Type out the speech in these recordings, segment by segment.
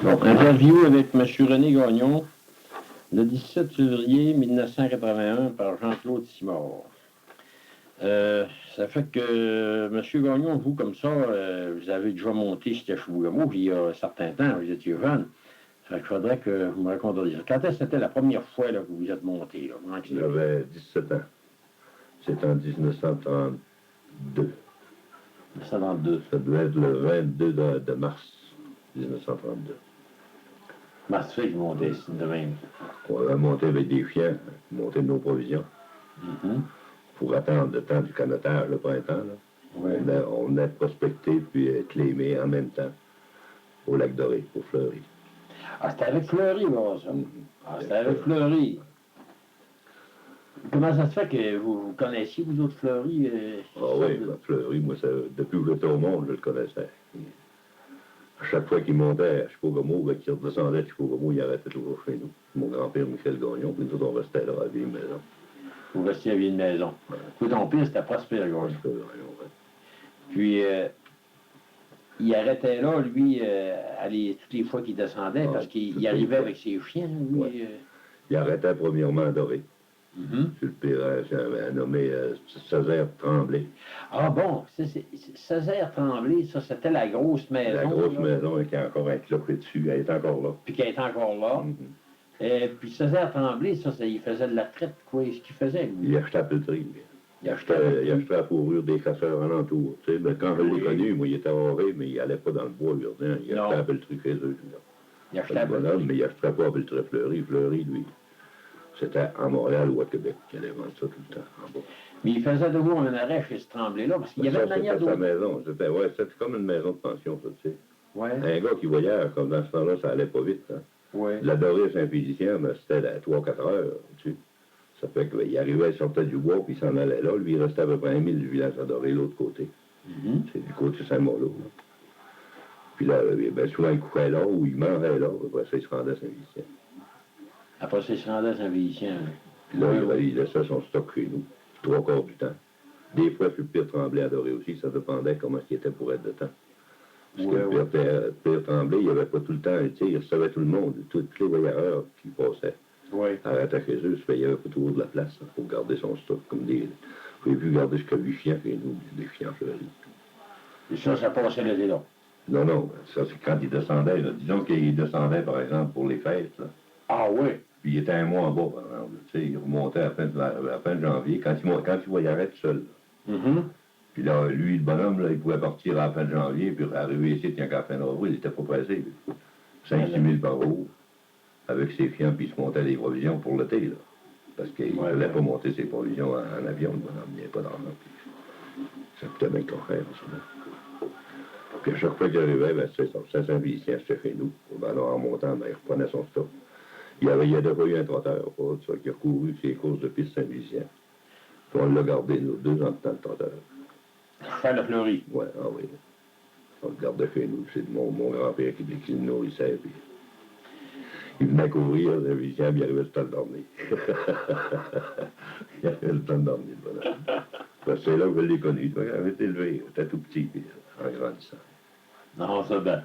Bon, interview avec M. René Gagnon, le 17 février 1981 par Jean-Claude Simard. Ça fait que M. Gagnon, vous, comme ça, vous avez déjà monté chez Chibougamau, il y a un certain temps, vous étiez jeune. Ça fait qu'il faudrait que vous me racontiez. Quand est-ce que c'était la première fois là, que vous êtes monté? J'avais 17 ans. C'était en 1932. 1932. Ça devait être le 22 de mars 1932. Mars fait que vous montez de même. On avait monté avec des chiens, monté nos provisions. Pour attendre le temps du canotage, le printemps. Là. Ouais. On venait prospecter puis clémer en même temps au lac Doré, au Fleury. Ah, c'était avec Fleury, bon, ça. Ah, c'était avec Fleury. Comment ça se fait que vous connaissiez, vous autres, Fleury? Oui, Fleury, moi, depuis que j'étais au monde, je le connaissais. À chaque fois qu'il montait à Chibougamau, qu'il redescendait à Chibougamau, il arrêtait toujours chez nous. Mon grand-père, Michel Gagnon, puis nous autres, on restait là, à la vieille maison. Vous restiez à la vieille maison. Ouais. Puis ton père, c'était Prosper Gagnon. Ouais. Puis, il arrêtait là, lui, toutes les fois qu'il descendait, parce qu'il arrivait avec ses chiens, lui. Ouais. Il arrêtait premièrement à Doré. Sur le pire, j'avais nommé Césaire Tremblay. Ah bon, Césaire Tremblay, ça, c'était la grosse maison. La grosse maison qui a encore un clocher dessus, elle est encore là. Puis qui est encore là. Puis Césaire Tremblay, ça, il faisait de la traite, quoi. Ce qu'il faisait, lui. Il achetait la pelleterie. Il achetait la fourrure des chasseurs alentours. Tu sais, ben, quand je l'ai connu, moi, il était horré, mais il n'allait pas dans le bois, lui. Il achetait la pelleterie chez eux. Il achetait la pelleterie. Mais il achetait pas la pelleterie Fleury. Fleury, lui, c'était à Montréal ou à Québec qu'il allait vendre ça tout le temps, en bas. Mais il faisait toujours un arrêt chez ce Tremblay-là, parce qu'il y avait une manière de... C'était sa maison. C'était comme une maison de pension, ça, tu sais. Ouais. Un gars qui voyait, comme dans ce temps-là, ça allait pas vite. Hein. Ouais. La Dorée Saint-Félicien, c'était à 3-4 heures, tu sais. Ça fait qu'il arrivait, il sortait du bois, puis il s'en allait là. Lui, il restait à peu près 1 000 du village à Dorée, l'autre côté. C'est du côté Saint-Malo. Puis là, ben, souvent, il couchait là, ou il mangeait là. Après ça, il se rendait à Saint-Félicien. Après ça, il se rendait à Saint-Félicien. Puis là, il laissait son stock chez nous, 3/4 du temps. Des fois, puis le pire Tremblay à Dorée aussi, ça dépendait comment il était pour être de temps. Parce que le pire Tremblay, il n'y avait pas tout le temps, tu sais, il recevait tout le monde, tous les voyageurs qui passaient. Arrêtait chez eux, il n'y avait pas toujours de la place pour garder son stock, comme des... J'ai vu garder jusqu'à 8 chiens chez nous, des chiens fleuris. Et ça passait l'été là? Non, ça c'est quand il descendait, là. Disons qu'il descendait, par exemple, pour les fêtes, là. Ah oui? Puis il était un mois en bas, par exemple. Tu sais, il remontait à la fin de janvier, quand il voyageait tout seul. Puis là, lui, le bonhomme, là, il pouvait partir à la fin de janvier, puis arriver ici, tiens, qu'à la fin d'avril, il était pas pressé. 5-6 000 par jour, avec ses chiens, puis il se montait des provisions pour l'été, là. Parce qu'il ne voulait pas monter ses provisions en avion, le bonhomme, il n'y avait pas d'argent. Ça coûtait bien qu'on fait, ça. Puis à chaque fois qu'il arrivait, ben, c'est ça, Saint-Félicien, c'était chez nous. Ben, là, en montant, ben, il reprenait son stock. Il y a déjà eu un trotteur, ça, qui a couru ses courses de piste Saint-Félicien. Puis on l'a gardé, nous, 2 ans de temps, le trotteur. Faire le Fleury? Oui, ah oui. On le gardait chez nous. C'est mon grand-père qui le nourrissait. Puis il venait courir, Saint-Félicien, puis il arrivait le temps de dormir. Il arrivait le temps de dormir, voilà. C'est là que je l'ai connu. Il avait été élevé, j'étais tout petit, puis en grandissant. Non, ça va.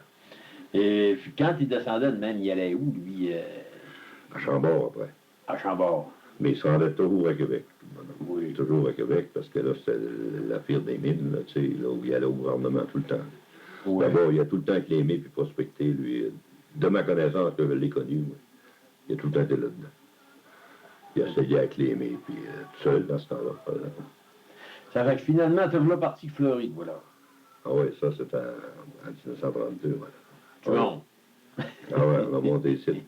Et puis quand il descendait de même, il allait où, lui? À Chambord, après. À Chambord. Mais il se rendait toujours à Québec. Oui. Toujours à Québec, parce que là, c'était la pire des mines, là, tu sais, là où il allait au gouvernement tout le temps. Oui. D'abord, il a tout le temps clémé puis prospecté, lui. De ma connaissance, que je l'ai connu, moi, il a tout le temps été là-dedans. Il a essayé à clémer, puis tout seul dans ce temps-là. Ça fait que finalement, tu es parti Fleury, voilà. Ah oui, ça, c'était en 1932, voilà. Tu montes. Ah ouais, on a monté ici.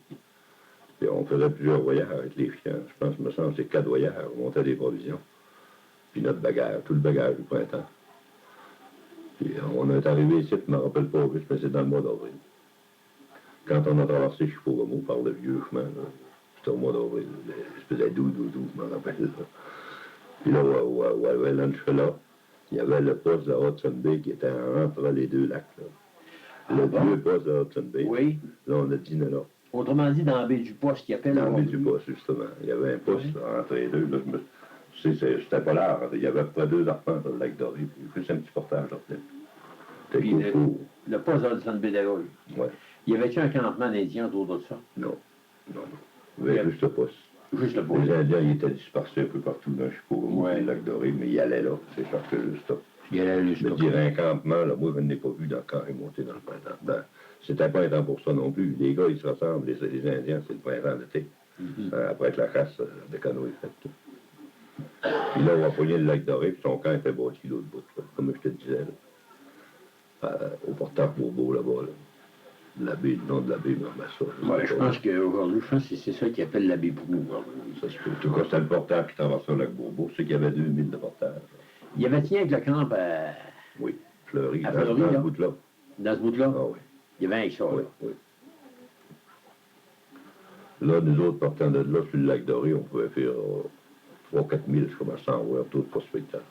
Puis on faisait plusieurs voyages avec les chiens. Je pense, me semble, c'est 4 voyages. On montait des provisions. Puis notre bagage, tout le bagage du printemps. Puis on est arrivé ici, je ne me rappelle pas juste, mais c'est dans le mois d'avril. Quand on a traversé Chibougamau par le vieux chemin, c'était au mois d'avril. L'espèce de doudou, je me rappelle. Là. Puis là, où avait là, il y avait le poste de Hudson Bay qui était entre les 2 lacs. Là. Le vieux poste de Hudson Bay. Oui. Là, on a dîné là. Autrement dit, dans la baie du Poste, qui appelle... Dans la baie du Poste, justement. Il y avait un poste entre les deux. Là, c'était pas large. Il y avait à peu près 2 arpents sur le lac Doré. Puis plus un petit portage là. Puis le poste de Hudson Bay d'Aroy. Oui. Y avait-tu un campement d'Indiens autour de ça? Non, non, non. Il y avait juste le poste. Juste le poste. Les Indiens, ils étaient dispersés un peu partout dans Chicago, Ouais. le lac Doré, mais ils allaient là, c'est chercher juste là. Il y allait juste Je là. dirais un campement, là, moi, je n'ai pas vu dans quand il est monté dans le printemps. C'était pas un temps pour ça non plus. Les gars, ils se ressemblent, les Indiens, c'est le printemps d'été. Après que la chasse de canot est faite. Puis là, on a pogné le lac Doré, puis son camp était bâti l'autre bout, là, comme je te disais, là, au porteur Bourbeau, là-bas. Là. L'abbé, le nom de l'abbé, mais ça. Ouais, je pense qu'aujourd'hui, c'est ça qu'ils appellent l'abbé Brou. Ça se peut. En tout cas, c'était le porteur qui traversait le lac Bourbeau. C'est qu'il y avait 2000 de porteurs. Il y avait tien avec le camp Oui, Fleury, à dans Fleury, ce là? bout-là. Dans ce bout-là? Ah oui. Il y avait un avec ça, Oui, là. oui. Là, nous autres, partant de là, sur le lac Doré, on pouvait faire 3-4 000, je commençais à envoyer tout de prospecteurs.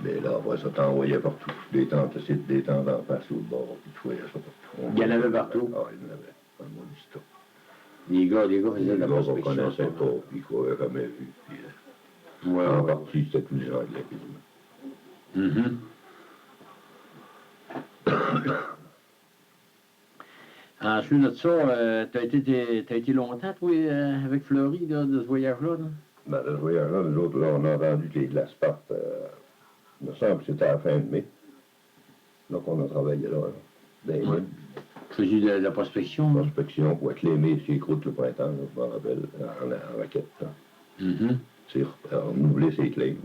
Mais là, après ça, t'envoyais partout. Des tentes ici, des tentes en face, l'autre bord, puis tu voyais ça partout. Il y en avait partout? Ah, il y en avait. Dans mon histoire. Les gars faisaient de la Les gars qu'on prospection. connaissait pas, puis qu'on avait jamais vu. Puis, Ouais, en ouais. partie, c'était tous les Anglais, quasiment. Ensuite de ça, t'as été longtemps, toi, avec Fleury, là, de ce voyage-là? Là? Ben, ce voyage-là, nous autres, là, on a entendu que les glaces partent. Il me semble que c'était à la fin de mai. Donc, on a travaillé là, dans les mines. Tu faisais de la prospection? Là? Prospection pour acclémer ces croûtes le printemps, là, je m'en rappelle, en raquette. C'est renouveler ses claims.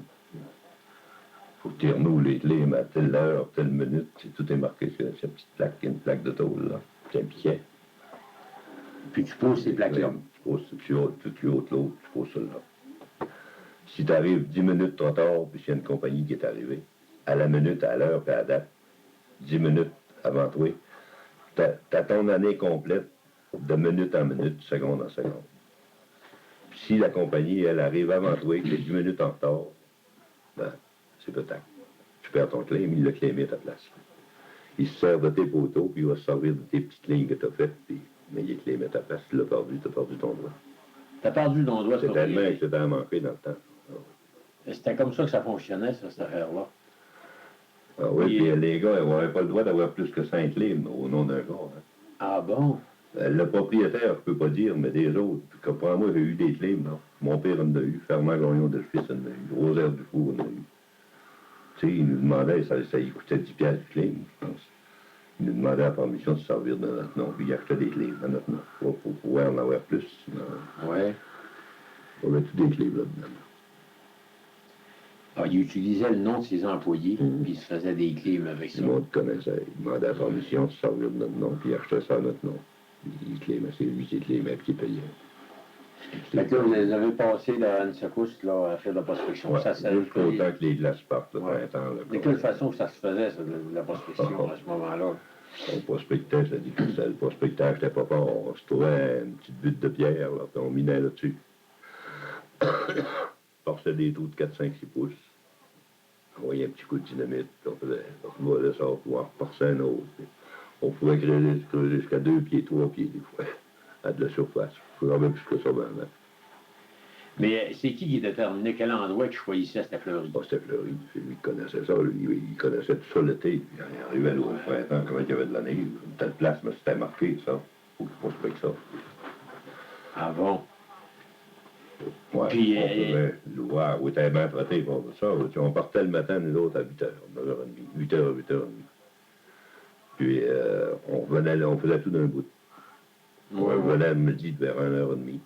Faut que tu renouveles les claims à telle heure, telle minute. Tout est marqué sur cette petite plaque, une plaque de tôle, là. C'est un piquet. Puis tu poses ces plaques-là. Tu poses plus haut l'autre, tu poses celle-là. Si tu arrives 10 minutes trop tard, puis s'il y a une compagnie qui est arrivée, à la minute, à l'heure, puis à la date, 10 minutes avant toi, t'as ton année complète de minute en minute, seconde en seconde. Puis si la compagnie, elle arrive avant toi, qui est 10 minutes en retard, ben, c'est peut-être. Tu perds ton claim, il l'a claimé à ta place. Il se sert de tes poteaux, puis il va se servir de tes petites lignes que tu as faites, puis, mais il est claimé à ta place. Tu l'as perdu, tu as perdu ton droit. T'as perdu ton droit de C'est tellement propriété. que c'était à manquer dans le temps. C'était comme ça que ça fonctionnait, ça, cette affaire-là. Ah oui, Et- puis les gars, ils n'avaient pas le droit d'avoir plus que 5 livres au nom d'un gars. Hein. Ah bon? Le propriétaire, je ne peux pas dire, mais des autres. Comme moi, j'ai eu des claims, là. Mon père en a eu, Fernand Gagnon de Fils en a eu, Rosaire Dufour en a eu. Tu sais, il nous demandait, ça lui coûtait 10 piastres du claim, je pense. Il nous demandait la permission de se servir de notre nom, puis il achetait des claims à notre nom, pour pouvoir en avoir plus. Ouais. On avait tous des claims là-dedans. Ah, il utilisait le nom de ses employés, puis il se faisait des clims avec ça. Le monde connaissait, il demandait la permission de se servir de notre nom, puis il achetait ça à notre nom. Il claimait, c'est lui qui claimait, puis qui payait. Fait que là, vous avez passé là, une secousse là, à faire de la prospection. Ouais, Ça, juste autant que les glaces partent, le Ouais. printemps. Là, de quelle façon que ça se faisait, ça, de la prospection, à ce moment-là? On prospectait, ça dit que le prospectage n'était pas fort. On se trouvait une petite butte de pierre, là, puis on minait là-dessus. On forçait des trous de 4, 5, 6 pouces. On voyait un petit coup de dynamite, puis on volait ça, puis on reparçait un autre. Puis on pouvait creuser jusqu'à 2 pieds, 3 pieds, des fois, à de la surface. Il faut même plus que ça, vraiment. Mais c'est qui déterminait quel endroit que je choisissais cette fleurie? Bon, c'était Fleury, c'est lui qui connaissait ça. Il connaissait tout ça l'été. Puis il arrivait au printemps, comment il y avait de la neige. Une telle place, mais c'était marqué, ça. Faut qu'il prospecte ça. Ah bon? Ouais, Puis, on pouvait l'ouvrir. Oui, t'avais bien traité pour ça. On partait le matin, nous autres, à 8h, 9h30. 8h, 8h30. Puis on revenait là, on faisait tout d'un bout. On revenait à midi vers 1h30.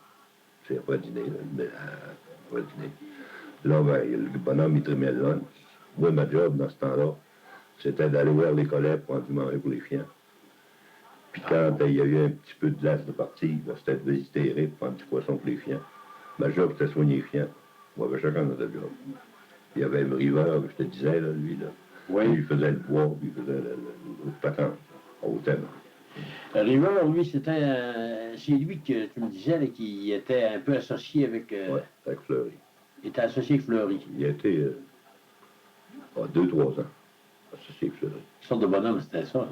C'est après dîner, là. Après dîner. Là, ben, le bonhomme, il trimait le lunch. Moi, ma job, dans ce temps-là, c'était d'aller ouvrir les collets pour en du manger pour les chiens. Puis quand il y a eu un petit peu de glace de partie, ben, c'était de visiter pour prendre du poisson pour les chiens. Ma job, c'était soigner les chiens. On avait chacun notre job. Il y avait le riveur, je te disais, là, lui, là. Oui. Lui, il faisait le bois, puis il faisait le patente, au thème. River, lui, c'est lui que tu me disais là, qui était un peu associé avec. Ouais, avec Fleury. Il était associé avec Fleury. Il a été 2-3 ans associé avec Fleury. Une sorte de bonhomme, c'était ça. Là.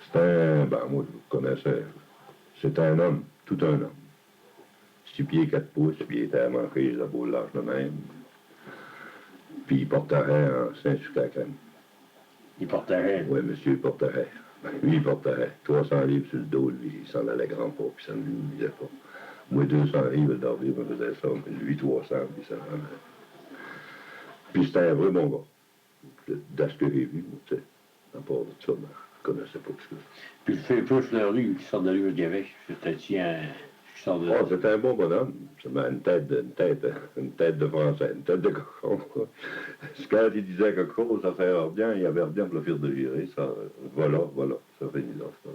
C'était un, ben moi je le connaissais, c'était un homme, tout un homme. 6 pieds, 4 pouces, puis il était à manquer les abos large de même. Puis il portait en sein sucre à la crème. Il porterait. Oui, monsieur, il porterait. Ben, lui, il porterait. 300 livres sur le dos, lui, il s'en allait grand pas, puis ça ne lui disait pas. Moi, 200 livres, dormir, me faisait ça, mais lui, 300, puis ça m'en allait. Puis c'était un vrai bon gars. Dans ce que j'ai vu, tu sais, à part de ça, ben, je ne connaissais pas plus que ça. Puis le fait Fleury qui sort de l'île Québec, c'était un qui sort de. Oh, c'était un bon bonhomme. C'était une tête de français, une tête de cochon. Quand il disait quelque chose, ça fait bien, il y avait bien pour le faire de gérer, ça, voilà, ça finit là, ça.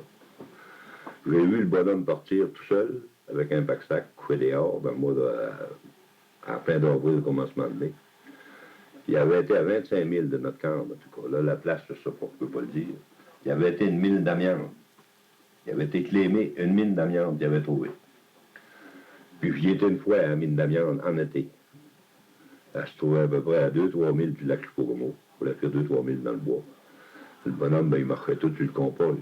J'ai vu le bonhomme partir tout seul, avec un pack-sac coué dehors, dans le mois de, en fin d'avril, commencement de mai. Il avait été à 25 000 de notre camp, en tout cas. Là, la place, je ne sais pas, je ne peux pas le dire. Il avait été une mine d'amiante. Il avait été clémé une mine d'amiante qu'il avait trouvée. Puis j'y étais une fois à la mine d'amiante en été. Elle se trouvait à peu près à 2-3 000 du lac Chicogomo. Il fallait faire 2-3 000 dans le bois. Le bonhomme, ben, il marchait tout sur le compas.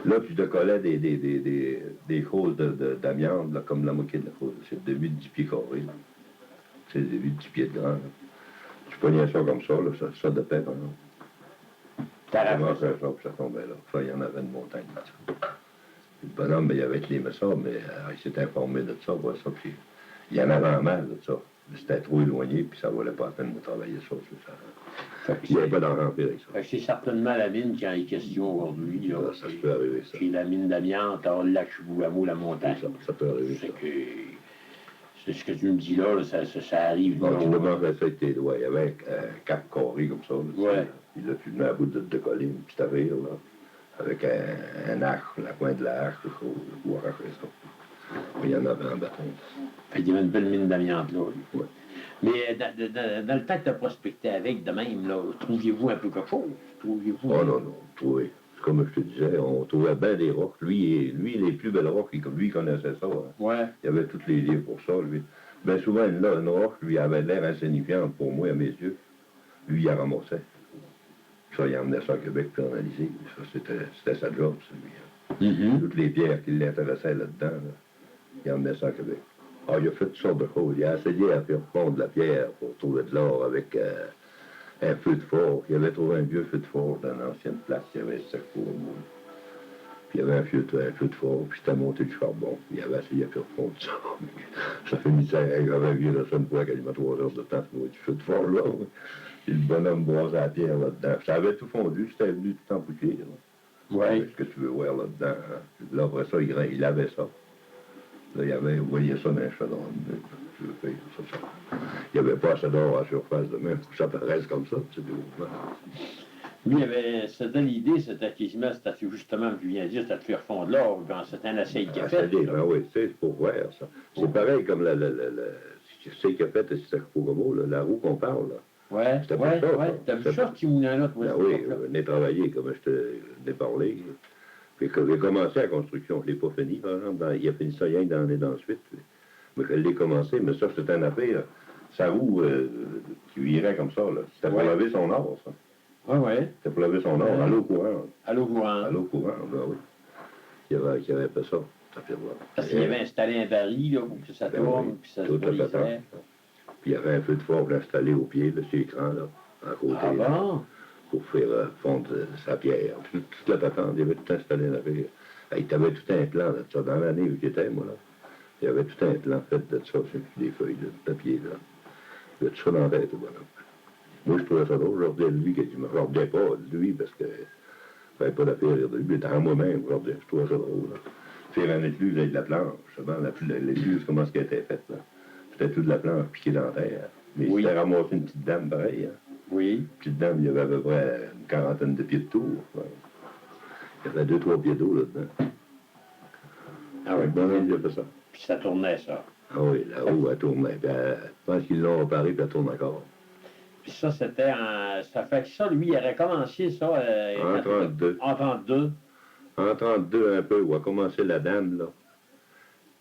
Là, tu te collais des choses d'amiante, comme la moitié de la chose. C'est de 8-10 pieds carrés. C'est des 8-10 pieds de grand. Là. Tu pognais ça comme ça, là, ça de paix, par exemple. Tu commençais ça, puis ça tombait là. Ça, il y en avait une montagne. Le bonhomme, ben, il avait clémé ça, mais il s'était informé de ça, voilà, ça, puis il y en avait en mal de ça. C'était trop éloigné, puis ça ne valait pas la peine de travailler ça. Il n'y avait pas d'argent avec ça. C'est certainement la mine qui en est question aujourd'hui. Là, ça se peut arriver, ça. C'est la mine d'amiante, le lac Chibougamau, la montagne. Ça peut arriver, ça. C'est ce que tu me dis là, ça arrive. Bon, tu demandes ça avec tes doigts. Il y avait un cap carré comme ça. Là, ouais. Puis là, tu venais à bout de coller une petite avire, là, avec un arc, la pointe de la hache, tout ça, pour arracher ça. Il y en avait un bâton. Il y avait une belle mine d'amiante là. Ouais. Mais dans le temps que tu as prospecté avec de même, là, trouviez-vous un peu quelque chose? Oh non, trouvé. Comme je te disais, on trouvait bien des rocs. Lui, les plus belles rocs, lui, il connaissait ça. Hein. Ouais. Il y avait tous les livres pour ça, lui. Bien souvent, une roche, lui, avait l'air insignifiante pour moi, à mes yeux. Lui, il la ramassait. Ça, il emmenait ça à Québec pour analyser. Ça, c'était sa job, celui. Hein. Toutes les pierres qui l'intéressaient là-dedans, là, il emmenait ça à Québec. Ah, il a fait toutes sortes de choses. Il a essayé à faire fondre la pierre pour trouver de l'or avec un feu de forge. Il avait trouvé un vieux feu de forge dans l'ancienne place. Il y avait ce pour moi. Puis il y avait un feu de forge, puis c'était monté du charbon. Puis il avait essayé à faire fondre ça. Ça finissait, j'avais vu là, ça une fois quasiment 3 heures de temps pour du feu de forge là. Puis le bonhomme brossait la pierre là-dedans. Ça avait tout fondu, c'était venu tout empouqué. Oui. Ce que tu veux voir là-dedans. Hein. Là, après ça, il avait ça. Là, vous voyez ça dans un chaudron. Il n'y avait pas assez d'or à la surface de même. Ça paraisse comme ça. Lui, c'était l'idée, c'était justement, tu viens de dire, c'était de faire fondre l'or. C'était un essai qu'il a fait. Ben oui, c'est pour voir ça. C'est pareil comme c'est qu'il a fait, c'est Chicogomo, la roue qu'on parle. Là. Ouais, t'as vu ça, petit moulin-là? Ben oui, je venais travailler, comme je t'ai parlé. Puis quand j'ai commencé la construction, je ne l'ai pas fini, par exemple. Il a fini ça rien dans l'année d'ensuite. Mais je l'ai commencé, mais ça, c'était une affaire. Sa roue qui virait comme ça, là. C'était pour laver son or, ça. Oui. C'était pour laver son or, à l'eau courante. À l'eau courante. À l'eau courante, ben oui. Il y avait pas ça, ça fait voir. Parce qu'il avait installé un baril, là, pour que ça tourne, oui, puis ça se brisait. Puis il y avait un feu de forge installé au pied de cet écran, là, à côté. Ah bon? Pour faire fondre sa pierre. Toute la patente, il avait tout installé dans la pierre. Il avait tout un plan de ça. Dans l'année où j'étais, moi, là, il y avait tout un plan fait de ça, sur des feuilles de papier, là. Il y avait tout ça dans la tête, voilà. Moi, je trouvais ça drôle. Je regardais lui, je me regardais pas de lui, parce que je n'avais pas d'affaire de lui. Il était en moi-même, je trouvais ça drôle. Là. Faire un écluse avec de la planche, l'écluse, comment est-ce qu'elle était faite, là. C'était toute la planche piquée dans la terre. Mais il s'était ramassé une petite dame pareille, hein. Oui. Une petite dame, il y avait à peu près une quarantaine de pieds de tour. Ouais. Il y avait 2-3 pieds d'eau là-dedans. Ah oui, bon, il a fait ça. Puis ça tournait, ça. Ah oui, la roue, elle tournait. Puis je pense qu'ils l'ont réparé, puis elle tourne encore. Puis ça, c'était en... Ça fait que ça, lui, il aurait commencé ça... en 32. En 32. En 32, un peu, où a commencé la dame, là.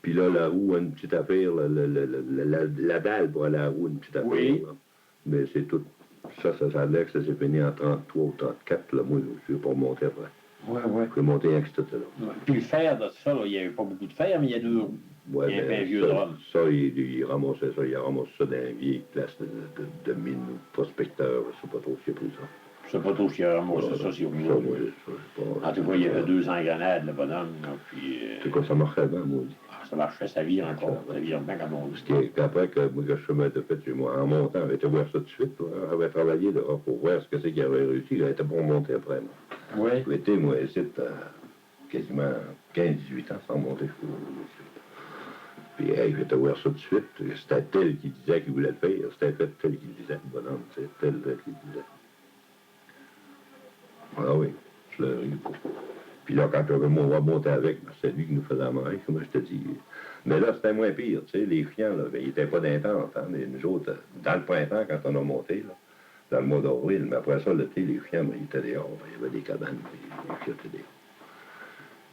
Puis là, la roue, une petite affaire, la dalle pour la roue, une petite affaire. Oui. Là. Mais c'est tout. Ça a l'air que ça s'est fini en 33 ou 34, là. Moi, je ne vais pas remonter après. Oui. Je vais monter avec tout ça, là. Ouais. Puis le fer de ça, là, il n'y avait pas beaucoup de fer, mais il y a 2 roues. Ouais, il y a un vieux drum. Ça, il ramassait ça. Il a ramassé ça dans une vieille place de mine ou prospecteur. Je ne sais pas trop ce qu'il a pris ça. Je sais pas trop s'il a ramassé ça sur moi. En tout cas, il y avait 200 grenades, le bonhomme. Puis, c'est quoi, ça marchait bien, moi. Ça marchait, ça vire encore. Ça vire bien comme on dit. Après que moi, le chemin était fait chez moi, en montant, j'avais été voir ça tout de suite. On avait travaillé là, pour voir ce que c'est qu'il avait réussi. Il était pour monter après. Moi. Oui. J'ai été, moi, ici, quasiment 15-18 ans sans monter. Puis, hey, j'étais voir ça tout de suite. C'était tel qui disait qu'il voulait le faire. C'était fait tel qu'il disait, le bonhomme. C'était tel qu'il disait. Ah oui, je l'ai eu. Puis là, quand on va monter avec, ben, c'est lui qui nous faisait la main, comme je te dis. Mais là, c'était moins pire, tu sais, les chiens, là, ben, ils n'étaient pas d'intense, hein, mais nous autres, dans le printemps, quand on a monté, là, dans le mois d'avril, mais après ça, l'été, les chiens, ben, ils étaient dehors, ben, il y avait des cabanes, puis les chiens étaient dehors.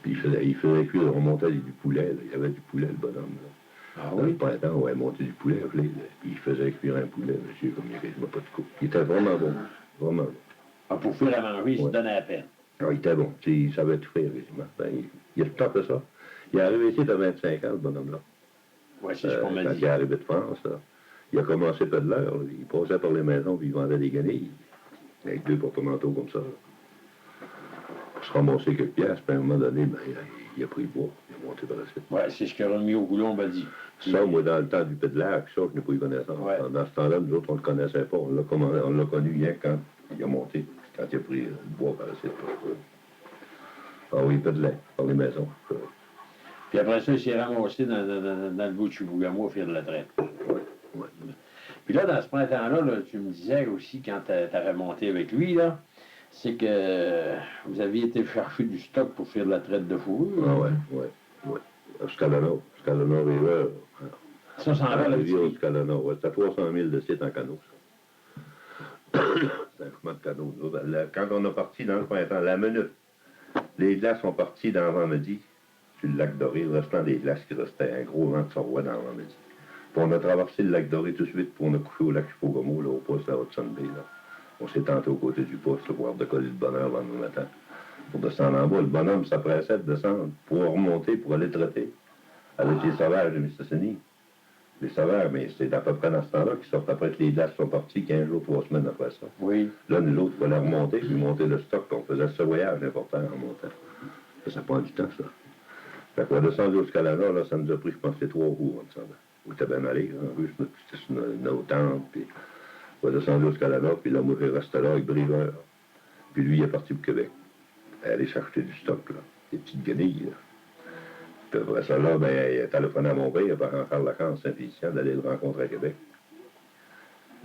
Puis il faisait cuire, on montait du poulet, là, il y avait du poulet, le bonhomme, là. Ah, dans le printemps, on avait monté du poulet, là, puis il faisait cuire un poulet, monsieur, comme il n'y avait quasiment pas de coupe. Il était vraiment bon, vraiment bon. Ah, pour faire à manger, il se donnait la peine. Ah, il était bon, il savait tout faire, quasiment. Ben, il a tout le temps fait ça. Il est arrivé ici à 25 ans, ce bonhomme-là. Oui, c'est ce qu'on m'a dit. Quand il est arrivé de France, là, il a commencé pas de l'heure. Il passait par les maisons puis il vendait des guenilles. Avec 2 porte-manteaux comme ça. Pour se ramasser quelques piastres, puis à un moment donné, ben, il a pris le bois. Il a monté par la suite. Oui, c'est ce que Remis au Goulon m'a dit. Ça, moi, dans le temps du pédalage, ça, je n'ai pas eu connaissance. Ouais. Dans ce temps-là, nous autres, on ne le connaissait pas. On l'a connu rien quand il a monté, quand il a pris le bois par la suite. Ah oui, il pédalait par les maisons. Puis après ça, il s'est ramassé dans le bout de Chibougamau à faire de la traite. Oui, oui. Puis là, dans ce printemps-là, là, tu me disais aussi, quand tu avais monté avec lui, là, c'est que vous aviez été chercher du stock pour faire de la traite de fourrure. Ah oui, oui, oui. Scalano River. Ça s'en va, là. Scalano, ouais. C'était 300 000 de sites en canot, ça. C'est un chemin de canot. Quand on a parti dans le printemps, la minute, les glaces sont parties dans l'avant-midi, sur le lac Doré, restant des glaces qui restaient, un gros vent de soroi dans l'avant-midi. Puis on a traversé le lac Doré tout de suite, puis on a couché au lac Chipougamau, là, au poste à Hudson Bay, là. On s'est tenté aux côtés du poste, pour voir décoller le bonheur le lendemain matin. Pour descendre en bas, le bonhomme s'appressait de descendre, pour remonter, pour aller traiter, avec les sauvages de Mistassini. Les sauvages, mais c'est à peu près dans ce temps-là qu'ils sortent après que les glaces sont parties 15 jours, 3 semaines après ça. Oui. Là, nous autres, il fallait remonter, puis monter le stock, on faisait ce voyage important en montant. Ça prend du temps, ça. Fait qu'on a descendu au Scalana, là, ça nous a pris, je pense, 3 jours, on descendait. On était bien allé, en plus, c'était sur nos tentes, puis on a descendu au Scalana, puis là, moi, je restais là avec Briveur. Puis lui, il est parti pour Québec. Aller chercher du stock, là, des petites guenilles, là. Puis après ça, là, ben, il a téléphoné à mon père, par Charles Lacan, Saint-Félicien, d'aller le rencontrer à Québec.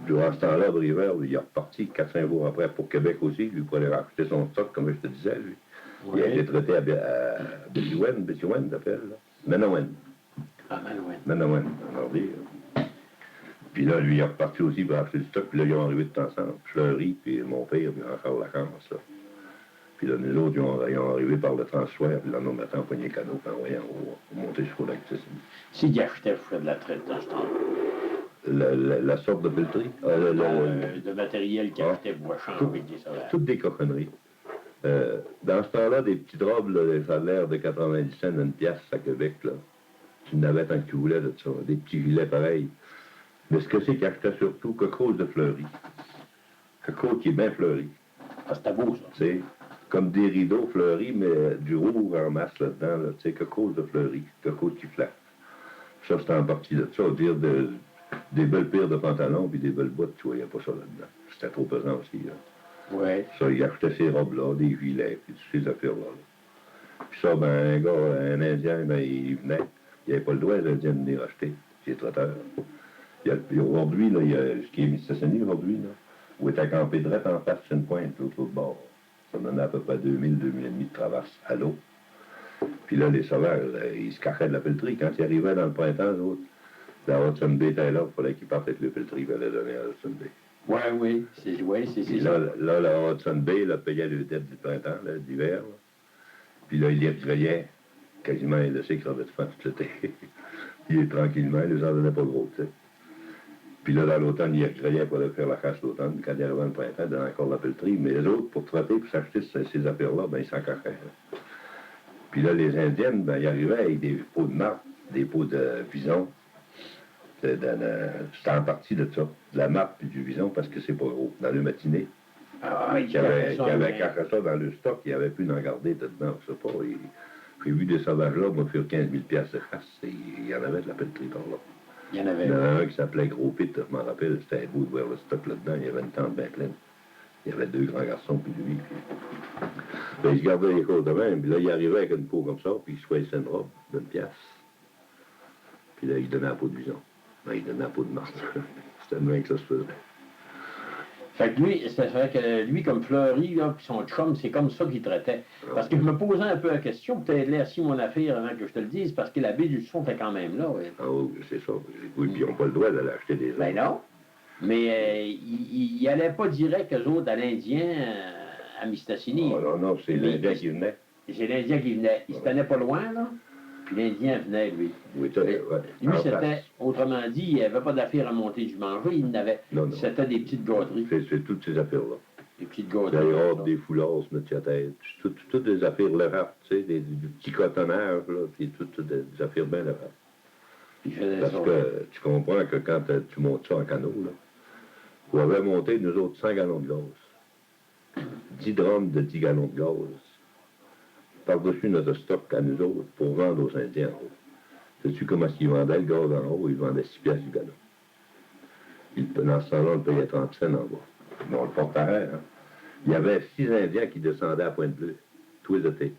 Durant ce temps-là, Briveur, il est reparti 4-5 jours après pour Québec aussi, lui, pour aller racheter son stock, comme je te disais, lui. Oui. Il a été traité à Bétiouen, d'appel, là. Manawen. Ah, Manawen. Manawen, on va dire. Puis là, lui, il est reparti aussi pour acheter du stock, puis là, ils ont arrivé tout ensemble. Fleury, puis mon père, puis Charles Lacan, ça. Puis là, nous autres, ils ont arrivé par le transfert, puis là, nous, maintenant, on pognait les canaux, puis on montait sur le lac Tissot. C'est qui achetait pour faire de la traite dans ce temps-là? La sorte de pelleterie? De matériel qui achetait pour changer avec des sauvages. Toutes des cochonneries. Dans ce temps-là, des petits robes, là, des salaires de 90 cents, une pièce à Québec, là. Tu n'avais tant que tu voulais de ça. Des petits gilets pareils. Mais ce que c'est qu'ils achetaient surtout, quelque chose de fleuri. Quelque chose qui est bien fleuri. Ah, c'était beau, ça. C'est comme des rideaux fleuris, mais du rouge en masse là-dedans, là, tu sais, quelque chose de fleuri, quelque chose qui flatte. Ça, c'était en partie de ça, dire des belles paires de pantalons puis des belles bottes, tu voyais pas ça là-dedans. C'était trop pesant aussi, là. Ouais. Ça, il achetait ces robes-là, des gilets, puis toutes ces affaires-là. Là. Puis ça, ben, un gars, un Indien, ben, il venait, il n'avait pas le droit, l'Indien, de venir acheter, les traiteurs. Aujourd'hui, là, il y a ce qui est Mistassini aujourd'hui, là, où était campé direct en face sur une pointe, l'autre bord. Ça donnait à peu près 2000 et demi de traverse à l'eau. Puis là, les sauvages, ils se cachaient de la pelleterie. Quand ils arrivaient dans le printemps, l'autre, la Hudson Bay était là, il fallait qu'ils partent avec le pelleterie qu'ils allaient donner à Hudson Bay. Oui, c'est ça. Là, la Hudson Bay, là, payait le dette du printemps, d'hiver. Puis là, il les regrayait quasiment, il le sait qu'il avait de faim tout l'été. Il est tranquillement, il les en donnait pas gros, tu sais. Puis là, dans l'automne, il regrayait pour aller faire la chasse l'automne. Quand il arrivait le printemps, il donnait encore la pelleterie. Mais les autres, pour traiter, pour s'acheter ces affaires-là, ben, ils s'en cachaient. Puis là, les Indiennes, ben, ils arrivaient avec des pots de marbre, des pots de bison. C'était en partie de ça, de la marbre et du bison, parce que c'est pas gros. Dans le matinée, qui avait caché ça dans le stock, il avait pu en garder dedans, je sais pas. J'ai vu des sauvages-là, moi, faire 15 000 piastres de chasse, et il y en avait de la pelleterie par là. Il y en avait. Il y en avait un qui s'appelait Gros Pit, je m'en rappelle, c'était beau de voir le stock là-dedans, il y avait une tente bien pleine. Il y avait 2 grands garçons, puis lui. Puis il se gardait les côtes de même, puis là, il arrivait avec une peau comme ça, puis il se choisissait une robe d'une pièce. Puis là, il donnait la peau de bison. Ben, il donnait la peau de martre. C'était le même que ça se faisait. Fait que lui, c'est vrai que lui, comme Fleury, là, puis son chum, c'est comme ça qu'il traitait. Parce que je me posais un peu la question, peut-être là, si mon affaire avant que je te le dise, parce que la baie du son était quand même là. Ouais. Ah oui, c'est ça. Oui, puis ils n'ont pas le droit d'aller acheter des ben non. Mais il n'allait pas direct, eux autres, à l'Indien, à Mistassini. Oh, non, c'est l'Indien qui venait. C'est l'Indien qui venait. Il se tenait pas loin, là. Puis l'Indien venait, lui. Oui, ouais. Lui, c'était, autrement dit, il n'y avait pas d'affaires à monter du manger, il n'avait. Non. C'était des petites gâteries. C'est toutes ces affaires-là. Des petites gâteries. Des robes, des foulards, se mettre sur la tête. Toutes des affaires le rap, tu sais, des petits cotonnages, là, puis toutes des affaires bien le rap. Parce que tu comprends que quand tu montes ça en canot, là, vous avez monté, nous autres, 100 gallons de gaz. 10 drums de 10 gallons de gaz. Par-dessus notre stock à nous autres pour vendre aux Indiens en haut. Sais-tu comment ils vendaient le gaz en haut? Ils vendaient 6 piastres du gallon. Dans ce temps-là, on le payait 30 cents en bas. Mais on le portait, hein. Il y avait 6 Indiens qui descendaient à Pointe-Bleue, tous les étés.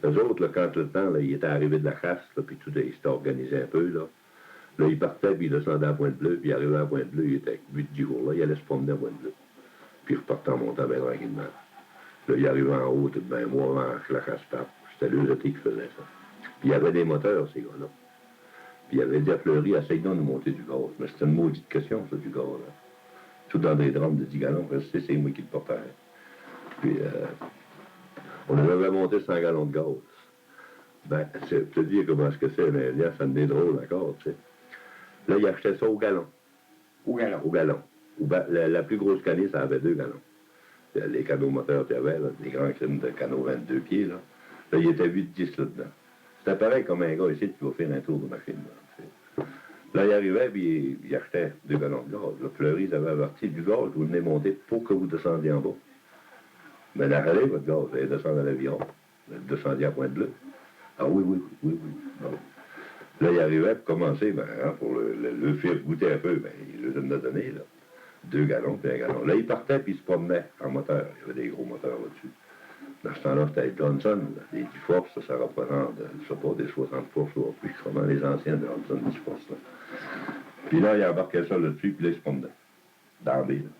Eux autres, là, quand le temps, là, ils étaient arrivés de la chasse, là, puis tout ils s'étaient organisés un peu, là. Là, ils partaient, puis ils descendaient à Pointe-Bleue, puis ils arrivaient à Pointe-Bleue, ils étaient 8-10 jours, là, ils allaient se promener à Pointe-Bleue. Puis ils repartaient en montant bien tranquillement. Là, ils arrivaient en haut, tout ben moi, avant que la chasse parte. C'était le été qui faisait ça. Puis il y avait des moteurs, ces gars-là. Puis il avait dit à Fleury, essaye donc de monter du gaz. Mais c'était une maudite question, ça, du gaz, là. Tout dans des drums de 10 gallons, parce que c'est moi qui le portais. Puis, on avait monté 100 gallons de gaz. Ben, c'est te dire comment est-ce que c'est, mais là, ça me est drôle encore, tu sais. Là, il achetait ça au gallon. Au gallon. Au gallon. La plus grosse canisse, ça avait 2 gallons. Les canots moteurs qu'il y avait, là, les grands crimes de canots 22 pieds, là. Là, il était 8-10 là-dedans. C'était pareil comme un gars ici qui va faire un tour de machine. Là, il arrivait, puis il achetait 2 gallons de gaz. Le Fleury, il avait averti du gaz, vous venez monter pour que vous descendiez en bas. Mais la relève, votre gaz, vous allez descendre à l'avion. Vous descendiez à Pointe-Bleue. Ah oui. Bon. Là, il arrivait pour commencer, ben, hein, pour le faire goûter un peu, ben, il le donné, là. 2 gallons, puis 1 gallon. Là, il partait, puis il se promenait en moteur. Il y avait des gros moteurs là-dessus. Dans ce temps-là, c'était Johnson, là, les 10 forces, ça représente, je sais pas, des 60 forces, ou plus, comment les anciens de Johnson 10 forces, là. Puis là, il embarquait ça là-dessus, puis là, il se promenait. Dans la baie, là.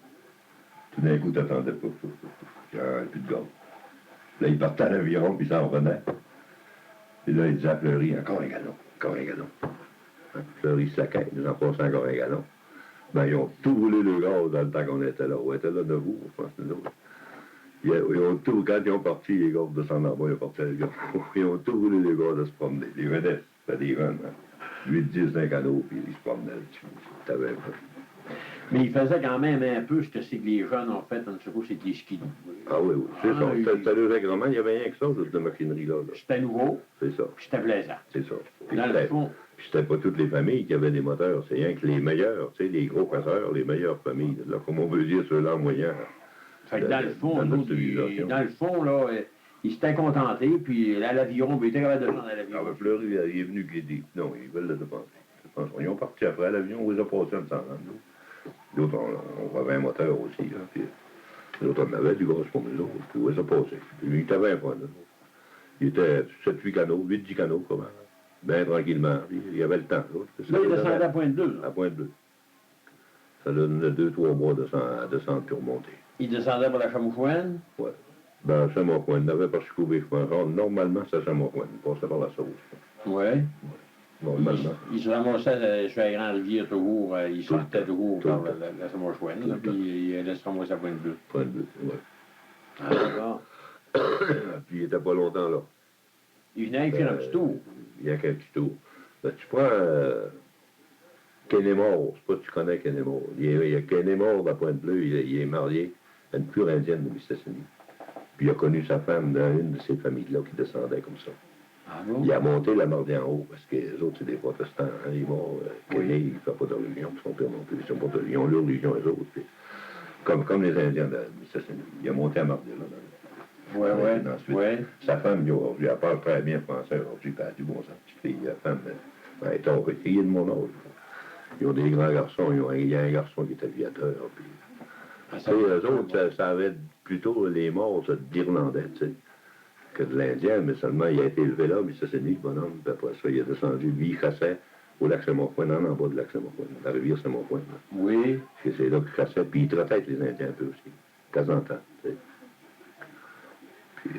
Tout d'un coup, t'attendais, pouf, il n'y avait plus de gaz. Là, il partait à l'aviron, puis il s'en revenait. Puis là, il disait à Fleury, encore un gallon. Hein? Fleury saquait, il nous en passait encore un gallon. Ben, ils ont tout roulé le gaz dans le temps qu'on était là. On était là debout, je pense, nous autres. Ils ont tout, quand ils ont parti, les gars descendent en bas, ils ont parti à l'avion. Ils ont tout roulé les gars de se promener. Les vedettes, c'était des runs, hein. 8-10 d'un canot, puis ils se promenaient là-dessus. T'avais pas. Mais il faisait quand même un peu ce que c'est que les jeunes ont fait, en tout cas, c'est des skis. Ah oui, c'est ça. C'était le règlement, il n'y avait rien que ça, de machinerie-là. C'était nouveau. C'est ça. Puis c'était plaisant. C'est ça. Dans le fond. Puis c'était pas toutes les familles qui avaient des moteurs, c'est rien que les meilleurs, tu sais, les gros passeurs, les meilleures familles, là, comme on veut dire, ceux-là en moyen. Fait que dans le fond, là, ils s'étaient contentés, puis là, l'avion, il était capable de prendre à l'avion. Ah, ben, Fleury, il est venu guider. Non, ils veulent le dépenser. Ils ont parti après l'avion, on les a passés en s'en rendre. D'autres, on avait un moteur aussi, là, puis d'autres, on avait du gaz pour nous autres, puis on les a passés. Puis il était bien fun, là. Il était 7-8 canaux, 8-10 canaux, comment. Bien tranquillement. Il y avait le temps. Là, il descendait à Pointe-Bleue. À Pointe-Bleue. Ça donne 2-3 mois de descendre puis remonter. Il descendait pour la Chamouchouenne? Oui. Dans la Chamouchouenne. Il n'avait pas secoué, je pense. Normalement, c'est la Chamouchouenne. Il passait par la sauce. Oui. Normalement. Il se ramassait sur la Grande Rivière toujours. Il sortait toujours par la Chamouchouenne. Puis il allait se ramasser à Pointe-Bleue. Pointe-Bleue, oui. Ah, d'accord. Puis il n'était pas longtemps là. Il venait faire un petit tour. Il y a qu'un petit tour. Ben, tu prends Kennemore, je sais pas si tu connais Kennemore. Il y a Kennemore à Pointe-Bleue, il est marié à une pure indienne de Mistassini. Puis il a connu sa femme dans une de ces familles-là qui descendait comme ça. Ah bon? Il a monté la marde en haut, parce que les autres, c'est des protestants. Hein, ils vont, Kenny, il ne fait pas de religion, puis son père non plus, ils sont pas de religion, leur religion, les autres. Puis, Comme les Indiens de Mississippi. Il a monté à Mardila. Ouais. Sa femme, aujourd'hui, elle parle très bien français aujourd'hui, puis elle a du bon sens. Puis la femme, elle est hors de mon âge. Ils ont des grands garçons, il y a un garçon qui est aviateur. Puis, eux autres, ça avait plutôt les morts d'Irlandais, tu sais, que de l'Indien, mais seulement il a été élevé là, mais ça c'est lui, le bonhomme, puis après ça, il est descendu, lui, il chassait au lac Saint-Monfoin, en bas du lac Saint-Monfoin, la rivière Saint-Monfoin. Oui. Et c'est là qu'il chassait, puis il traitait avec les Indiens un peu aussi, de temps en temps, tu sais. Puis,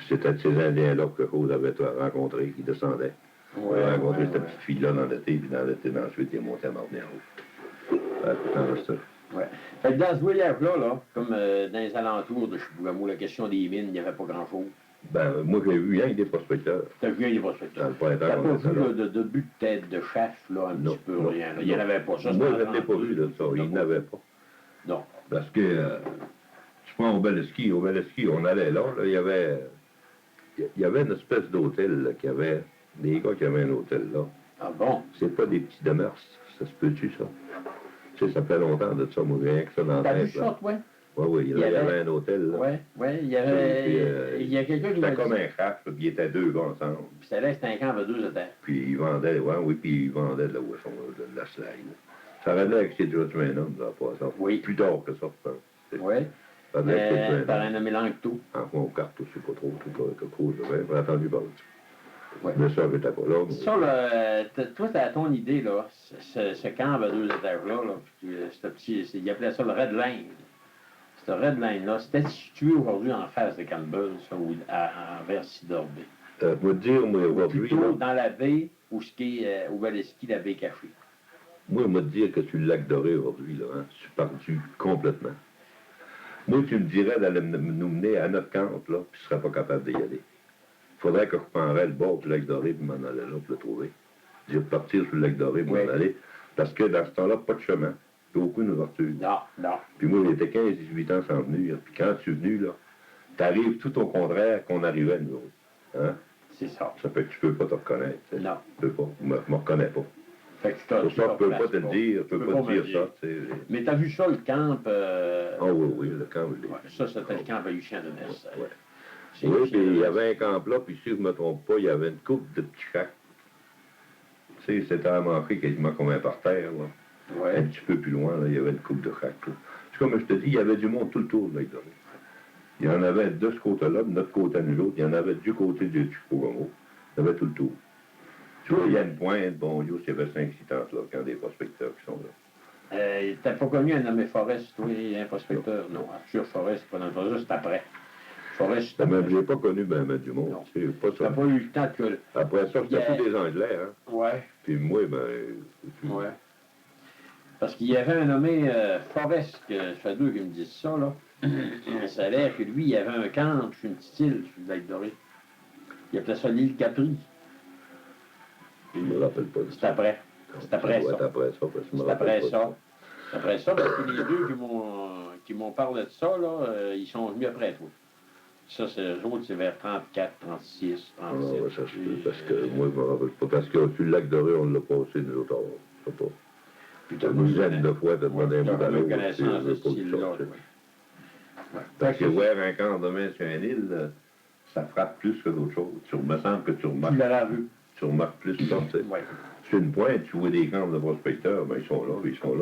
c'était de ces Indiens-là que Rose avait rencontré, qui descendaient. Il a rencontré cette petite fille-là dans l'été, puis dans l'été, ensuite, il est monté à Martin en haut. Ouais. Fait que dans ce voyage-là, comme dans les alentours de Chibougamau, la question des mines, il n'y avait pas grand-chose. Ben, moi, j'ai vu rien que des prospecteurs. T'as vu rien des prospecteurs? Dans le printemps, t'as pas vu de but de tête de chasse, là, un petit peu, rien. Là. Il n'y en avait pas. Ça, moi, je ne l'ai pas vu, là, ça. Il n'y en avait pas. Non. Parce que, je prends au Beleski, on allait là, il y avait une espèce d'hôtel, qui avait, des gars qui avaient un hôtel, là. Ah bon? C'est pas des petits demeures, ça se peut-tu, ça? Tu sais, ça fait longtemps de ça, moi, rien que ça dans la tête. T'as vu ça, toi? Oui, il y avait un hôtel, là. Oui, il y avait... il y a quelqu'un qui m'a dit... C'était comme un craft, puis ils étaient deux gars ensemble. Puis c'était un camp avec 2 étages. Puis ils vendaient, puis ils vendaient de la boisson, de la slide. Ça allait avec chez George Maynard, ça, pas ça. Oui. Plus tard que ça, je pense. Oui. Par un nommé Langto. Enfin, au carton, je ne sais pas trop, quelque chose, j'ai entendu parler. Ouais. Mais ça, j'étais pas là. Mais... Ça, là, toi, t'as ton idée, là, ce camp à 2 étages-là, il appelait ça le Red Line. Ce Red Line-là, c'était situé aujourd'hui en face de Campbell, ça, ou envers Sidorbe. Moi, dire, moi, aujourd'hui. Plutôt dans la baie, où ce qui est, au Beleski, la baie cachée. Moi, me dire que tu le lac doré aujourd'hui, là, hein, je suis perdu complètement. Moi, tu me dirais d'aller nous mener à notre camp, là, puis je ne serais pas capable d'y aller. Il faudrait que je prendrais le bord du lac Doré puis m'en aller là pour le trouver. Dire partir sur le lac Doré pour m'en aller. Parce que dans ce temps-là, pas de chemin. Puis aucune ouverture. Non. Puis moi, j'étais 15-18 ans sans venir. Puis quand tu es venu, là, t'arrives tout au contraire qu'on arrivait, nous autres. Hein? C'est ça. Ça fait que tu peux pas te reconnaître. T'sais. Non. Tu peux pas. Je me reconnais pas. Fait que pour ça, je peux pas te le dire. Je peux pas te dire ça. T'sais. Mais t'as vu ça, le camp... Ah oui, le camp. Ça, c'était le camp à Lucien de Metz. Ouais. Oui, puis il y avait un camp là, puis si je ne me trompe pas, il y avait une coupe de petits chacs. Tu sais, c'était amanché quasiment comme un parterre, là. Ouais. Un petit peu plus loin, là, il y avait une coupe de chacs. C'est comme je te dis, il y avait du monde tout le tour de l'Aïdoré. Il y en avait de ce côté-là, de notre côté à nous autres, il y en avait du côté du Chipougamau. Il y avait tout le tour. Tu vois, il y a une pointe, bon Dieu, il y avait 5-6 tentes là, quand des prospecteurs qui sont là. T'as pas connu un nommé Forest, toi, un prospecteur? Non, Arthur Forest, c'est pas dans le projet, c'est après. Forest, j'ai pas connu ben du monde. Pas ça. T'as pas eu le temps que... Après ça, c'était tous des Anglais, hein? Ouais. Puis moi, Ouais. Parce qu'il y avait un nommé Forest, que ça fait 2 qui me disent ça, là. Ça a l'air que lui, il y avait un camp sur une petite île, sur le lac Doré. Il appelait ça l'île Capri. Je me rappelle pas. C'est après. C'est après ça. C'est après ça, parce que je me C'est rappelle après pas ça. C'est après ça, parce que les deux qui m'ont parlé de ça, là, ils sont venus après toi. Ça, c'est eux autres, c'est vers 34, 36, 37. Ah, ouais, ça se peut, parce que moi, je me rappelle pas. Parce que sur le lac Doré, on l'a passé, nous autres, je sais pas. Puis t'as une dizaine de fois, t'as demandé un bout à l'autre. Connaissance de ce style-là, oui. Parce que voir un camp demain sur une île, ça frappe plus que d'autres choses. Il me semble que tu remarques. Tu l'auras vu. Tu remarques plus ça, tu sais. Oui. Sur une pointe, tu vois des camps de prospecteurs, ben ils sont là.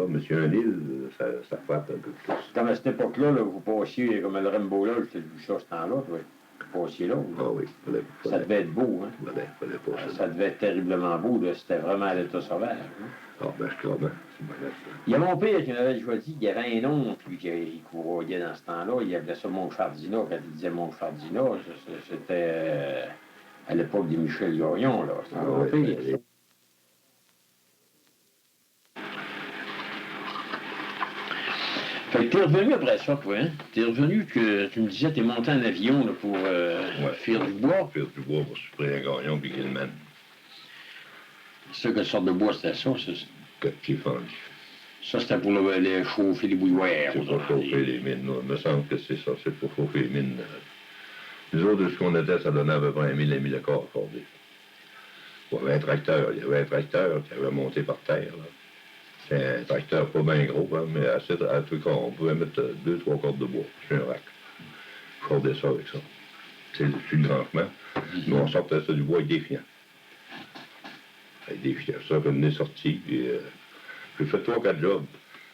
Mais sur une île, ça frappe un peu plus. Comme à cette époque-là, là, vous passiez comme le Rainbow Lodge, c'était vu ça ce temps-là, oui. Vous passiez là. Ah oui, ça devait être beau, hein? Fallait pas ça devait être terriblement beau, là. C'était vraiment à l'état sauvage. Hein? Ah ben, je crois bien. Il y a mon père qui m'avait choisi, il y avait un nom, puis qu'il couroyait dans ce temps-là, il appelait ça Montchardina. Quand il disait Montchardina, c'était à l'époque de Michel Gagnon, là. C'était mon père. Fait que t'es revenu après ça, toi, hein? T'es revenu, que tu me disais, t'es monté en avion là, pour faire du bois. Faire du bois pour supprimer un gagnon puis qu'il mène. C'est ça, quelle sorte de bois c'était ça? Coquetier fendu. Ça, c'était pour les chauffer les bouilloires. C'est pour chauffer les mines, là. Il me semble que c'est ça, c'est pour chauffer les mines. Nous autres, ce qu'on était, ça donnait à peu près 1 000 le corps fondé. Il y avait un tracteur qui avait monté par terre, là. C'est un tracteur pas bien gros, hein, mais assez, à tout cas, on pouvait mettre 2-3 cordes de bois sur un rack. Je cordais ça avec ça. C'est le grand chemin. Mais on sortait ça du bois avec des fiants. Avec des fiants. Ça, comme on est sorti, puis j'ai fait 3-4 jobs.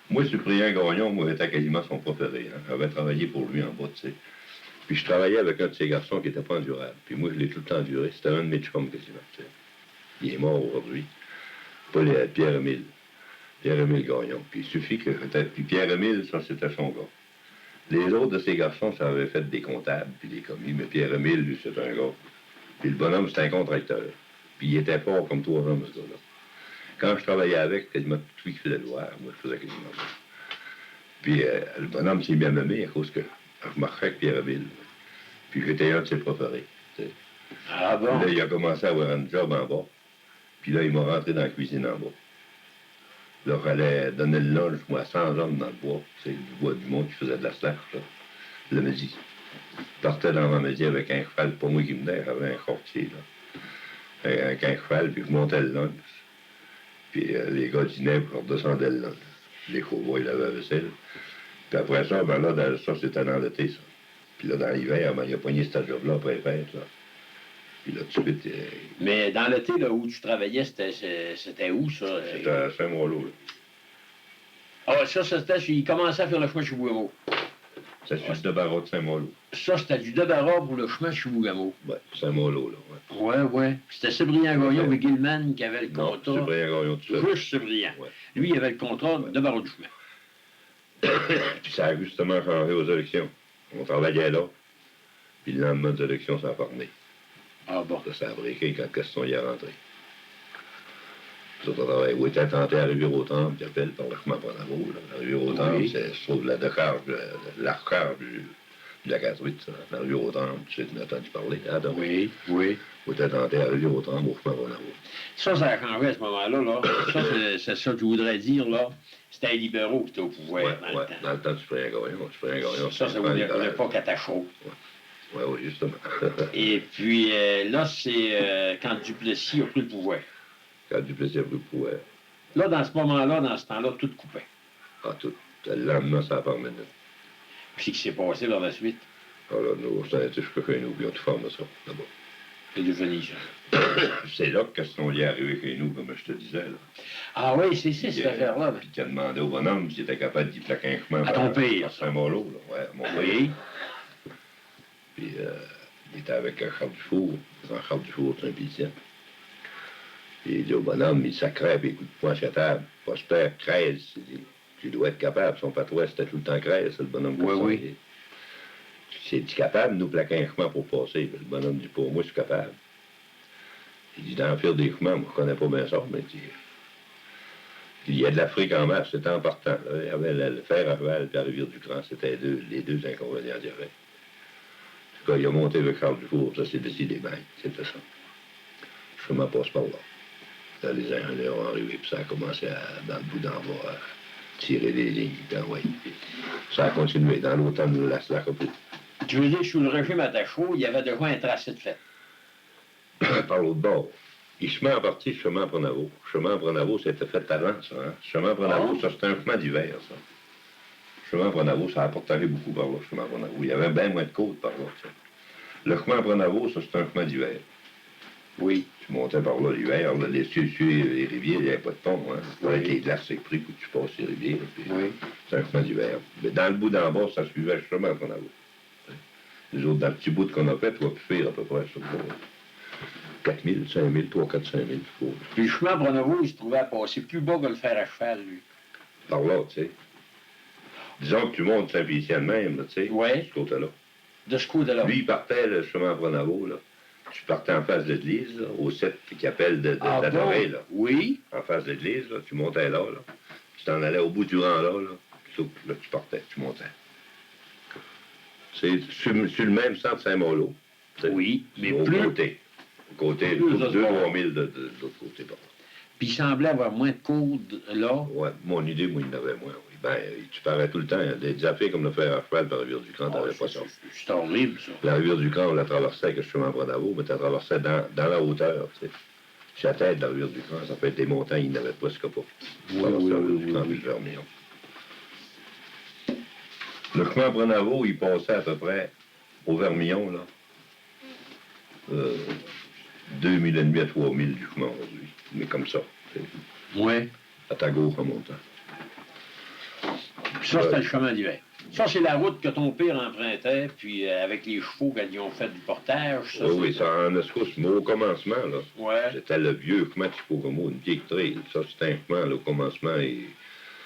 Moi, Cyprien Gagnon, moi, était quasiment son préféré. Hein. J'avais travaillé pour lui en bas, tu sais. Puis je travaillais avec un de ces garçons qui n'était pas endurable. Puis moi, je l'ai tout le temps enduré. C'était un de mes chums quasiment, tu sais. Il est mort aujourd'hui. Pierre-Émile. Pierre-Émile Gagnon. Puis il suffit que... Puis Pierre-Émile, ça, c'était son gars. Les autres de ces garçons, ça avait fait des comptables, puis des commis. Mais Pierre-Émile, lui, c'était un gars. Puis le bonhomme, c'était un contracteur. Puis il était fort comme 3 hommes, ce gars-là. Quand je travaillais avec, quasiment tout ce qu'il faisait le voir, moi, je faisais quasiment ça. Puis le bonhomme s'est bien aimé à cause que je marchais avec Pierre-Émile. Puis j'étais un de ses préférés. T'sais. Ah bon? Là, il a commencé à avoir un job en bas. Puis là, il m'a rentré dans la cuisine en bas. Là, il fallait donner le lunch, moi, à 100 hommes dans le bois. C'est du bois du monde qui faisait de la slash, là. Le midi. Je partais dans ma midi avec un cheval, pas moi qui venais, j'avais un courtier, là. Avec un cheval, puis je montais le lunch. Puis les gars dînaient, puis je redescendais le lunch. Les cowboys lavaient la vaisselle. Puis après ça, ben là, ça, c'était dans l'été, ça. Puis là, dans l'hiver, ben, il a pogné cette job-là après les fêtes, là. Puis là, tout de suite... Mais dans l'été, là, où tu travaillais, c'était où, ça? C'était à Saint-Malo, là. Ah, ça, c'était... Il commençait à faire le chemin Chibougamau. C'est sur le débarras de Saint-Malo. Ça, c'était du débarras pour le chemin Chibougamau. Ouais, Saint-Malo, là, ouais. Ouais. C'était Cyprien Gagnon et Gilman qui avait le contrat. Non, Cyprien Gagnon, tout seul. Juste Cyprien. Ouais. Lui, il avait le contrat de débarras du chemin. Puis ça a justement changé aux élections. On travaillait là. Puis le lendemain des élections, ça a formé. Ah bon. Ça a briqué quand Caston y est rentré. Nous autres, on travaillait. Oui, t'as tenté à Rivière-au-Temple, qui appelle par le chemin Prenavo. La Rivière-au-Temple, Oui. c'est, je trouve, la décharge, l'arcage de la Casuite, ça. La Rivière-au-Temple, tu sais, tu m'as entendu parler. Hein, donc, Oui. Oui, t'as tenté à Rivière-au-Temple, au chemin Prenavo. Ça a changé à ce moment-là, là. Ça, c'est ça que je voudrais dire, là. C'était les libéraux qui étaient au pouvoir dans le temps. Dans le temps du Cyprien Gagnon. Ça voulait pas Catachot. Oui, justement. Et puis là, c'est quand Duplessis a pris le pouvoir. Quand Duplessis a pris le pouvoir. Là, dans ce moment-là, dans ce temps-là, tout coupait. Ah, tout. Le lendemain, ça a pas mené. Puis ce qui s'est passé par la suite? Ah là, nous, c'est un truc que nous, puis on tout formé ça, là-bas. C'est devenu ça. C'est là que Caston y est arrivé chez nous, comme je te disais, là. Ah oui, c'est cette affaire-là. Puis tu as demandé au bonhomme s'il était capable d'y plaquer un chemin À ton père. à Saint-Malo, là. Ouais, à mon père. Oui. Puis il était avec Charles Dufour, Charles Dufour, c'est un paysan. Puis il dit au bonhomme, il sacrait, puis il coup de poing sur la table. Prosper, Crèze, il dit, tu dois être capable. Son patois, c'était tout le temps Crèze, c'est le bonhomme. Oui. C'est-tu capable de nous plaquer un chemin pour passer? Puis le bonhomme dit, pour moi, je suis capable. Il dit, d'en faire des chemins, moi, je connais pas bien ça, mais il y a de l'Afrique en masse, c'était en partant. Là. Il y avait le fer à cheval et la rivière du Grand, c'était les deux inconvénients d'y aller. En tout cas, il a monté avec Charles Dufour, ça c'est décidé bien, c'était ça. Le chemin passe par là. Là, les ingénieurs ont arrivé, puis ça a commencé dans le bout d'en bas à tirer des lignes, puis envoyer. Ça a continué dans l'automne de la Slack. Tu veux dire que sous le régime Attachot, il y avait déjà un tracé de fait? Par l'autre bord. Il chemin en partie, chemin Prenavo. Chemin Prenavo, c'était fait avant, ça. Hein? Chemin Prenavo, ça, c'était un chemin d'hiver, ça. Chemin Prenavo, ça a apporté beaucoup par là, chemin Prenavo. Il y avait bien moins de côtes par là, ça. Le chemin Prenavo, ça, c'était un chemin d'hiver. Oui. Tu montais par là l'hiver, là, les rivières, il n'y avait pas de pont, hein. Avec les glaces, c'est pris, puis tu passes les rivières. Puis, oui. C'est un chemin d'hiver. Mais dans le bout d'en bas, ça suivait le chemin Prenavo. Les autres, dans le petit bout qu'on a fait, tu vas plus faire à peu près ça. 4 000, 5 000, 3, 4, 5 000. Puis le chemin Prenavo, il se trouvait à passer plus bas que le fer à cheval, lui. Par là, tu sais. Disons que tu montes Saint-Félicien de même, là, tu sais. Oui. De ce côté-là. De ce côté-là. Lui, il partait le chemin Prenavo, là. Tu partais en face de l'église, là, au 7 qui appelle de d'Adoré, là. Oui. En face de l'église, là, tu montais là. Tu t'en allais au bout du rang là. Là, tu partais, tu montais. C'est sur le même centre Saint-Malo. Oui, mais au plus... Côté, 2-3 000 de l'autre côté, par là. Puis il semblait avoir moins de cours là. Ouais, mon idée, moi, il en avait moins, oui. Ben, tu parais tout le temps. Des affaires comme le fer à cheval par la rivière du Grand, t'avais pas ça. C'est horrible, ça. La rivière du Grand, on la traversait avec le chemin Prenavo, mais tu la traversais dans la hauteur, tu sais. Puis la tête de la rivière du Cran, ça fait des montagnes, il n'avait presque pas. Oui, Ça va oui, faire oui, du Cran oui. puis le Vermillon. Le chemin Brenavo, il passait à peu près au Vermillon, là. 2000 à 3000 du chemin aujourd'hui. Mais comme ça. Oui. À ta gauche en montant. Puis ça, c'était le chemin d'hiver. Ça, c'est la route que ton père empruntait, puis avec les chevaux quand ils ont fait du portage. Ça, Oui, ça en escousse, mais au commencement, là. Ouais. C'était le vieux chemin de Chipogomo, une vieille trail. Ça, c'était un chemin, là, au commencement, et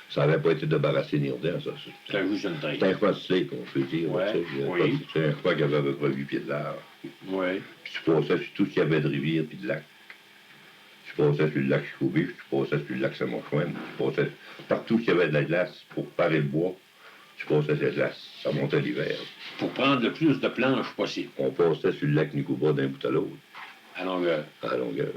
ça n'avait pas été débarrassé ni rien, ça. C'était juste une trail. C'était un chemin slick, on peut dire. Ouais, oui. C'était un chemin qui avait à peu près 8 pieds de large. Oui. Puis tu passais sur tout ce qu'il y avait de rivière puis de lac. Tu passais sur le lac Chicoubif, tu passais sur le lac Saint-Monchouane, tu passais partout qu'il y avait de la glace pour parer le bois, tu passais sur la glace. Ça montait l'hiver. Pour prendre le plus de planches possible. On passait sur le lac Nicoba d'un bout à l'autre. À longueur. À longueur.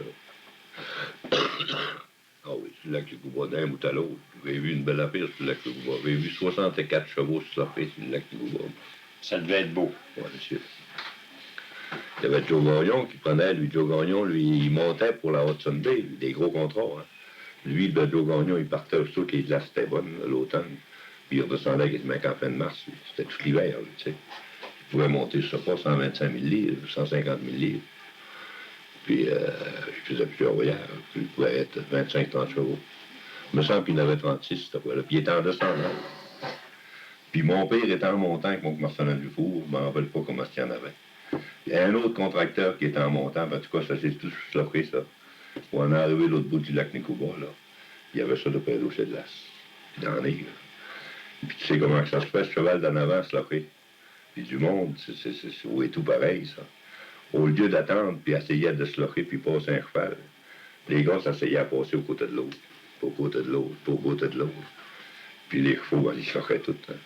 Ah oui, sur le lac Nicoba d'un bout à l'autre. J'avais vu une belle affaire sur le lac Nicoba. J'avais vu 64 chevaux surfer sur le lac Nicoba. Ça devait être beau. Oui, monsieur. Il y avait Joe Gagnon qui prenait, Joe Gagnon, il montait pour la Hudson Bay, des gros contrats. Hein. Lui, Joe Gagnon, il partait aussitôt que les glaces étaient bonnes l'automne. Puis il redescendait quasiment qu'en fin de mars. C'était tout l'hiver, tu sais. Il pouvait monter, je sais pas, 125 000 livres, 150 000 livres. Puis il faisait plusieurs voyages. Puis il pouvait être 25-30 chevaux. Il me semble qu'il en avait 36, cette fois-là. Puis il était en descendant. Puis mon père était en montant avec mon commerçant Dufour. Je ne me rappelle pas comment il y en avait. Il y a un autre contracteur qui était en montant, en tout cas, ça s'est tout sloqué, ça. On est arrivé à l'autre bout du lac Nicoba, là. Il y avait ça de pédo chez de l'as. Puis dans les, là. Puis tu sais comment ça se fait, ce cheval d'en avant sloqué. Puis du monde, c'est tout pareil, ça. Au lieu d'attendre, puis essayer de sloquer, puis passer un cheval, les gars s'essayaient à passer au côté de l'autre. Au côté de l'autre, au côté de l'autre. Puis les chevaux, ils sloquaient tout le temps.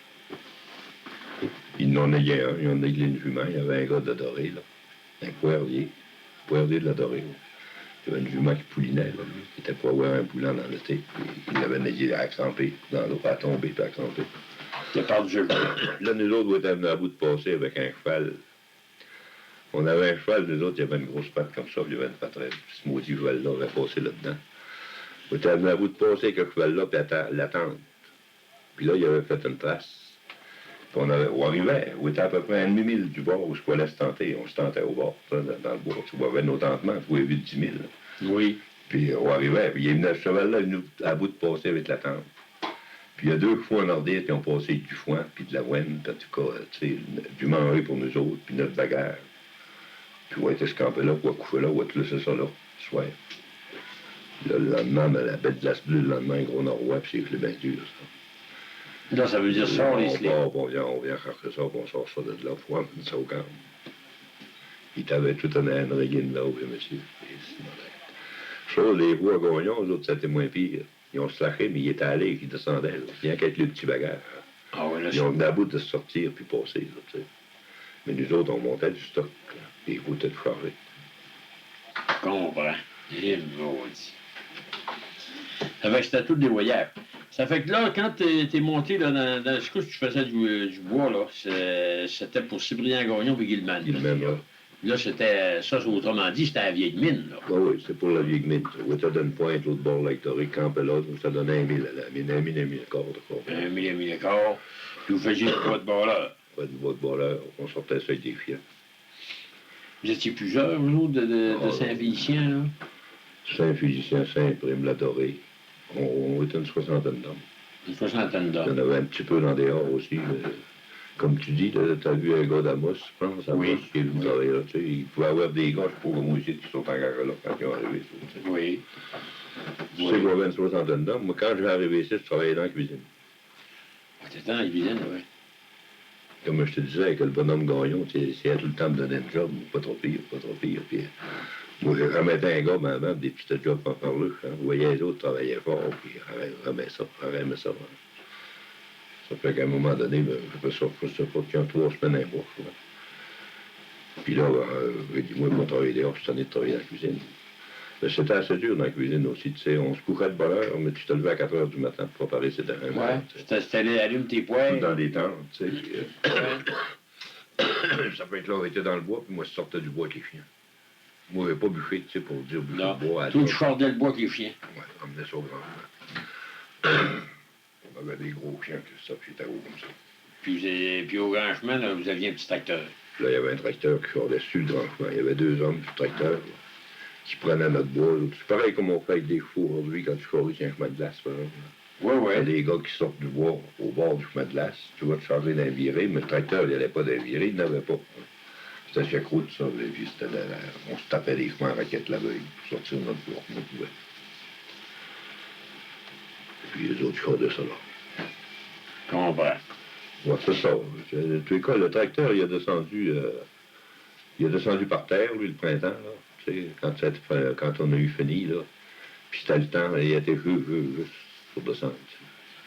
Il en ayait un, il en ayait une jument, il y avait un gars de Doré, là, un poirier de la Doré. Il y avait une jument qui poulinait, là, lui, qui était pour avoir un poulant dans l'été, puis il l'avait nagé à accamper, dans l'eau, à tomber, puis à accamper. C'est pas du jeu. Là, nous autres, on était venus à bout de passer avec un cheval. On avait un cheval, nous autres, il y avait une grosse patte comme ça, puis il y avait une patte, ce maudit cheval-là, on avait passé là-dedans. On était venus à bout de passer avec le cheval-là, puis l'attendre. Puis là, il avait fait une trace. On arrivait, on était à peu près à 1/2 mille du bord où je pouvais se tenter. On se tentait au bord, dans le bois. Tu vois, nos tentements, tu vois, 8-10 000. Oui. Puis on arrivait, puis il venait, ce cheval-là, il venait à bout de passer avec la tente. Puis il y a 2 fois en ordre qui ont passé du foin, puis de l'avoine, puis en tout cas, tu sais, du manger pour nous autres, puis notre bagarre. Puis on était se camper là, pour coucher là, on était laisser ça là, ce soir. Là, le lendemain, la bête de glace bleue, le lendemain, un gros nord-ouest, puis c'est bien dur, ça. Là, ça veut dire ça, les slips. On vient chercher ça, on sort ça de là, pour mettre ça au camp. Il t'avait tout un régine là, oui, monsieur. Ça, les rois Gagnon, eux autres, c'était moins pire. Ils ont slashé, mais ils étaient allés, ils descendaient, là. Il y a quelques petits bagarres. Ah oui, là, Ils ont venu à bout de sortir, puis passer, là, tu sais. Mais nous autres, on montait du stock, là, puis ils goûtaient de charger. Je comprends. Il maudit. Ça fait que c'était tous des voyages. Ça fait que là, quand t'es monté là, dans ce coup, tu faisais du bois, là, c'était pour Cyprien Gagnon et Guilman. Là. Là, c'était, ça, autrement dit, c'était la vieille mine, là. Ah oui, c'est pour la vieille mine. Oui, t'as donné une pointe, l'autre bord, là, t'aurais campé là, ça donnait 1 000 à la mine, 1 000 et quart, d'accord. 1 000 et quart. Puis vous faisiez du bois de balleur. Pas de bois de balleur, on sortait ça avec des fiers. Vous étiez plusieurs, vous, de Saint-Félicien, là? Saint-Félicien, Saint-Prime, la Dorée. On était une 60aine d'hommes. Une 60aine d'hommes. Il y en avait un petit peu dans dehors aussi. Comme tu dis, tu as vu un gars d'Amos, je pense, Amos, Oui. qui est venu travailler là. Tu sais, il pouvait y avoir des gars, je sais pas comme moi ici, qui sont en garage là quand ils ont arrivé. Tu sais. Oui. Tu sais qu'il y avait une 60aine d'hommes. Moi, quand je vais arriver ici, je travaillais dans la cuisine. T'étais dans la cuisine, oui. Comme je te disais, avec le bonhomme Gagnon, tu sais, essayait tout le temps de me donner un job, pas trop pire, pas trop pire. Puis, moi, je remettais un gars, maman, des petits jobs en par là. Hein. Vous voyez, les autres travaillaient fort, puis remet ça, remet ça. Hein. Ça fait qu'à un moment donné, ben, je sais pas, qu'il y a 3 semaines, un mois, je crois. Puis là, j'ai dit, moi, je vais travailler dehors, je suis tanné de travailler dans la cuisine. Mais c'était assez dur dans la cuisine aussi, tu sais. On se couchait de bonne heure, mais tu te levais à 4 heures du matin pour préparer ces derniers mois. Ouais, tu t'installais, allume tes poêles. Dans les tentes, tu sais. Ça fait que là, on était dans le bois, puis moi, je sortais du bois avec les chiens. Moi, j'avais pas bûché, tu sais, pour dire bûcher Non. le bois. Tout, tu chardais le bois qui est chien. Ouais, emmenait ça au grand. On avait des gros chiens, que ça, puis j'étais haut comme ça. Puis au grand chemin, là, vous aviez un petit tracteur. Puis là, il y avait un tracteur qui chardait sur le grand chemin. Il y avait 2 hommes sur le tracteur là, qui prenaient notre bois. C'est pareil comme on fait avec des chevaux aujourd'hui quand tu charries sur un chemin de glace, par exemple. Oui, oui. Il y a des gars qui sortent du bois au bord du chemin de glace. Tu vas te charger d'un viré, mais le tracteur, il n'allait pas d'un viré, il n'avait pas. C'était chaque route, ça. Et puis on se tapait les chemins en raquette la veille pour sortir notre bois. On pouvait. Puis les autres chars de ça là. Comprends. Ouais, c'est ça. En tous les cas, le tracteur, il a descendu par terre, lui, le printemps, là. Tu sais, quand on a eu fini, là. Puis c'était le temps, il était juste pour descendre.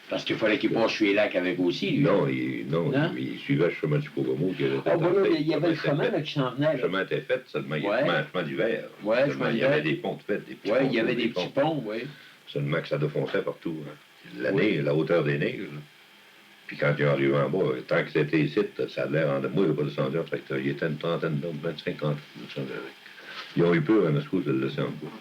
Parce qu'il fallait qu'il passe sur les lacs avec aussi, lui. Non, il suivait le chemin du Pogomo. Ah, bon, là, il y avait le chemin là, qui s'en venait. Le chemin était fait, seulement il y Ouais. avait un chemin d'hiver. Oui, Il y avait des ponts de fait, des petits ponts. Oui, il y avait des petits ponts, oui. Seulement que ça défonçait partout. Hein. La hauteur des neiges. Là. Puis quand il est arrivé en bas, tant que c'était ici, ça a l'air en... Moi, il n'a pas descendu en tracteur. Il était une trentaine d'hommes, 25 ans. Ils ont eu peur, en Escousse, de le laisser en bas.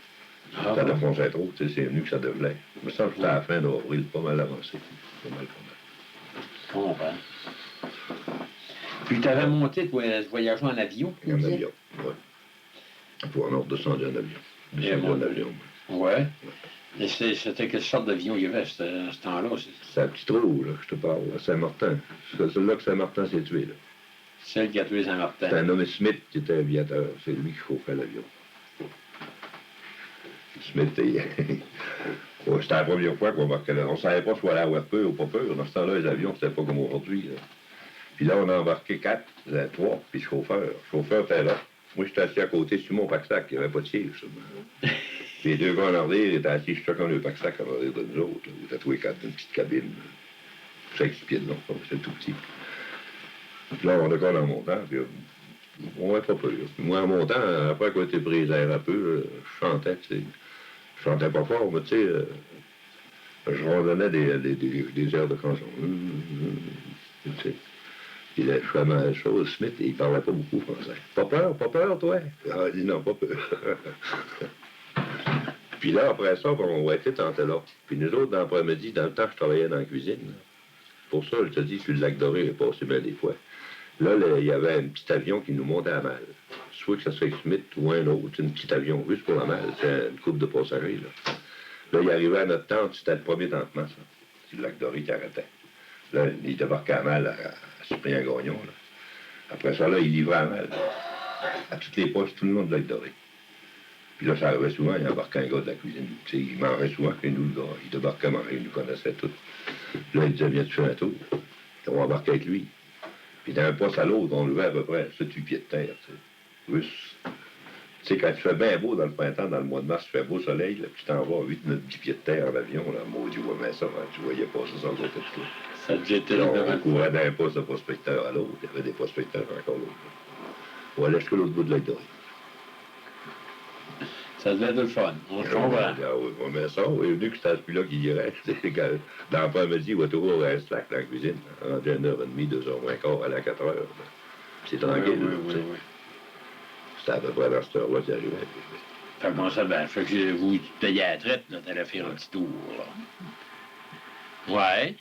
Ah, Ça bon. défonçait trop, tu sais, c'est venu que ça devait. Je me sens que c'était à la fin d'avril, pas mal avancé. Pas mal. Comprends. Puis tu avais monté, toi, voyager en avion, tu En disais? avion, oui. Pour en descendu en avion. Descendu en avion. Ouais. Et c'était quelle sorte d'avion il y avait à ce temps-là? C'est la petite roue, là, que je te parle, à Saint-Martin. C'est celle-là que Saint-Martin s'est tué, là. Celle qui a tué Saint-Martin. C'est un nommé Smith qui était aviateur. C'est lui qui chauffait l'avion. Smith, ouais, c'était la première fois qu'on embarquait là. On ne savait pas si on allait avoir peur ou pas peur. Dans ce temps-là, les avions, c'était pas comme aujourd'hui. Là. Puis là, on a embarqué 4, 3, puis le chauffeur. Le chauffeur était là. Moi, j'étais assis à côté sur mon pack-sac. Il n'y avait pas de siège, ça. Puis les 2 gars en arrière étaient assis chacun le pack-sac en arrière de nous autres. Vous êtes tous les 4 dans une petite cabine. 5 pieds de long, c'est tout petit. Puis là, on a quand en montant, puis on n'avait pas peur. Puis moi, en montant, après qu'on était pris l'air un peu, je chantais, tu sais. Je chantais pas fort, mais tu sais, je randonnais des airs de chanson. Tu sais. Puis là, je fais ma chose, Smith, il parlait pas beaucoup français. Pas peur, toi? Ah, il dit non, pas peur. Puis là, après ça, on était tenté là. Puis nous autres, dans l'après-midi, dans le temps, je travaillais dans la cuisine. Là. Pour ça, je te dis, sur le lac Doré, j'ai passé bien des fois. Là, il y avait un petit avion qui nous montait à mal. Soit que ça soit Smith ou un autre, un petit avion, juste pour la malle. C'est une couple de passagers, là. Là, il arrivait à notre tente, c'était le premier tentement, ça. C'est le lac Doré qui arrêtait. Là, il débarquait à mal à Cyprien Gagnon, là. Après ça, là, il livrait à mal. À toutes les postes, tout le long de lac Doré. Puis là, ça arrivait souvent, il embarquait un gars de la cuisine. Tu sais, il mangeait souvent chez nous, le gars. Il débarquait manger, il nous connaissait tous. Là, il disait, viens-tu faire un tour? Puis on embarquait avec lui. Puis d'un poste à l'autre, on levait à peu près 7-8 pieds de terre, tu sais. Plus. Tu sais, quand tu fais bien beau dans le printemps, dans le mois de mars, tu fais beau soleil, là, puis tu t'en vas à 8-9-10 pieds de terre en avion, là, maudit, ouais, mais ça, hein, tu voyais passer ça en côté de toi. Ça devait être On courait d'un poste de prospecteur à l'autre. Il y avait des prospecteurs encore l'autre. On allait jusqu'à l'autre bout de lac Doré. Ça devait être le fun. On comprend. Ah oui, on met ça. Il est venu que c'était à celui-là qui irait. Dans l'après-midi, il va toujours un slack dans la cuisine. Rendu à 1h30, 2h moins quart, aller à 4h. C'est tranquille. Oui. C'était à peu près dans cette heure-là qu'il arrivait. Fait que ça, ben, fait que vous payez à la traite, là, t'allais faire un petit tour, là. Ouais.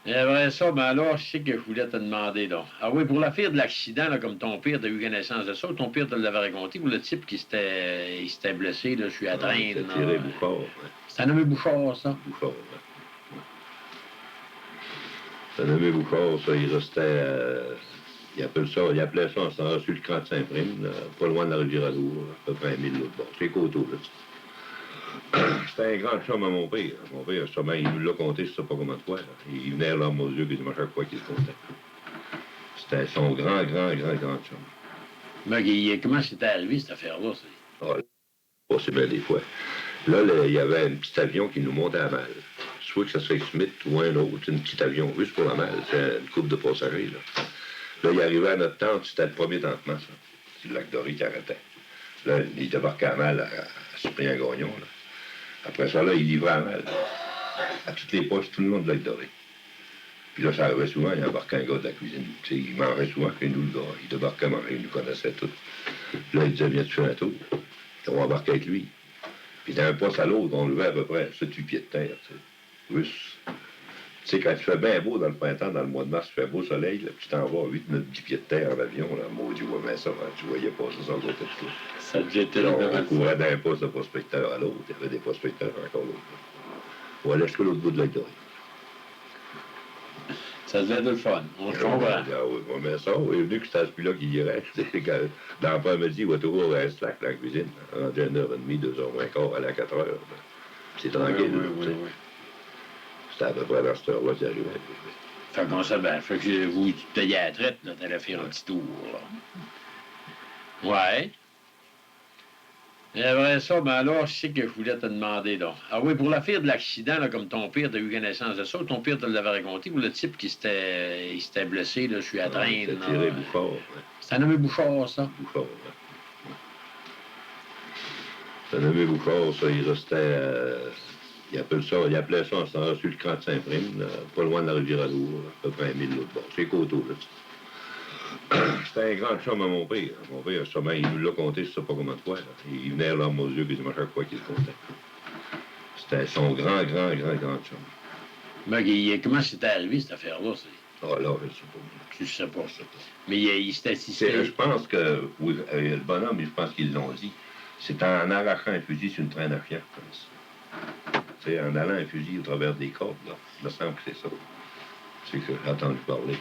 Et après ça, ben alors, je sais que je voulais te demander, là. Ah oui, pour l'affaire de l'accident, là, comme ton père, t'as eu connaissance de ça, ton père te l'avait raconté, pour le type qui s'était blessé, là, je suis à train. C'était tiré Bouchard. Ouais. C'était nommé Bouchard, ça? Bouchard, ouais. C'était nommé Bouchard, ça, il restait... il appelait ça en s'en sur le camp de Saint-Prime, là, pas loin de la Rivière-à-Lourdes, à peu près 1000 l'autre bord. C'est coteau, là. C'était un grand chum à mon père. Mon père, sûrement, il nous l'a compté, je ne sais pas comment de fois. Là. Il venait à l'homme aux yeux quasiment chaque fois qu'il se comptait. C'était son grand chum. Mais comment c'était arrivé, cette affaire-là? Ah, c'est bien des fois. Là, il y avait un petit avion qui nous montait à mal. Soit que ça soit Smith ou un autre, un petit avion, juste pour la malle. C'est une couple de passagers, là. Là, il arrivait à notre tente, c'était le premier tentement, ça. C'est le lac Doré qui arrêtait. Là, il débarquait à mal à Cyprien Gagnon, là. Après ça, là, il livrait à mal. À toutes les postes, tout le long de lac Doré. Puis là, ça arrivait souvent, il embarquait un gars de la cuisine. Tu sais, il mangeait souvent chez nous, le gars. Il débarquait manger, il nous connaissait tous. Là, il disait, viens-tu faire un tour? Puis on embarquait avec lui. Puis d'un poste à l'autre, on levait à peu près 7-8 pieds de terre, tu sais. Russe. Tu sais, quand tu fais bien beau dans le printemps, dans le mois de mars, tu fais beau soleil, là, puis tu t'en vas à 8-9-10 pieds de terre en avion, là, maudit, ouais, mais ça, hein, tu voyais pas ça sans côté de toi. Ça devait être On courait d'un poste de prospecteur à l'autre, il y avait des prospecteurs encore l'autre. On allait jusqu'à l'autre bout de la grille. Ça devait être le fun. On se comprend. Ah oui, ouais, mais ça, il est venu que c'était à celui-là qui irait. L'enfant me dit, il va toujours à slack dans la cuisine, rendu à 1h30, 2h moins quart, aller à 4h. C'est tranquille. Oui. C'était à peu près dans cette heure-là qu'il arrivait. Fait qu'on ça, ben, fait que vous, tu te payais à la traite, là, t'allais faire un petit tour, là. Ouais. Et après ça, ben alors, je sais que je voulais te demander, là. Ah oui, pour l'affaire de l'accident, là, comme ton père, t'as eu connaissance de ça, ton père te l'avait raconté, ou le type qui s'était blessé, là, je suis à train. C'était tiré Bouchard. Ouais. C'était nommé Bouchard, ça? Bouchard, ouais. C'était nommé Bouchard, ça, il restait... il appelait ça en ce temps-là sur le camp de Saint-Prime, là, pas loin de la Rivière-à-Lourdes, à peu près 1000 l'autre bord. C'est Coteau, là. C'était un grand chum à mon père. Mon père, sûrement, il nous l'a compté, je ne sais pas combien de fois. Là. Il venait à l'homme aux yeux quasiment chaque fois qu'il se comptait. C'était son grand chum. Mais comment c'était arrivé, cette affaire-là? Ah là, je ne sais pas. Tu sais pas. Mais il s'était assisté. Je pense que, oui, le bonhomme, je pense qu'ils l'ont dit, c'est en arrachant un fusil sur une traîne à chien, je pense. C'est en allant un fusil au travers des cordes, là. Il me semble que c'est ça. C'est que j'ai entendu parler.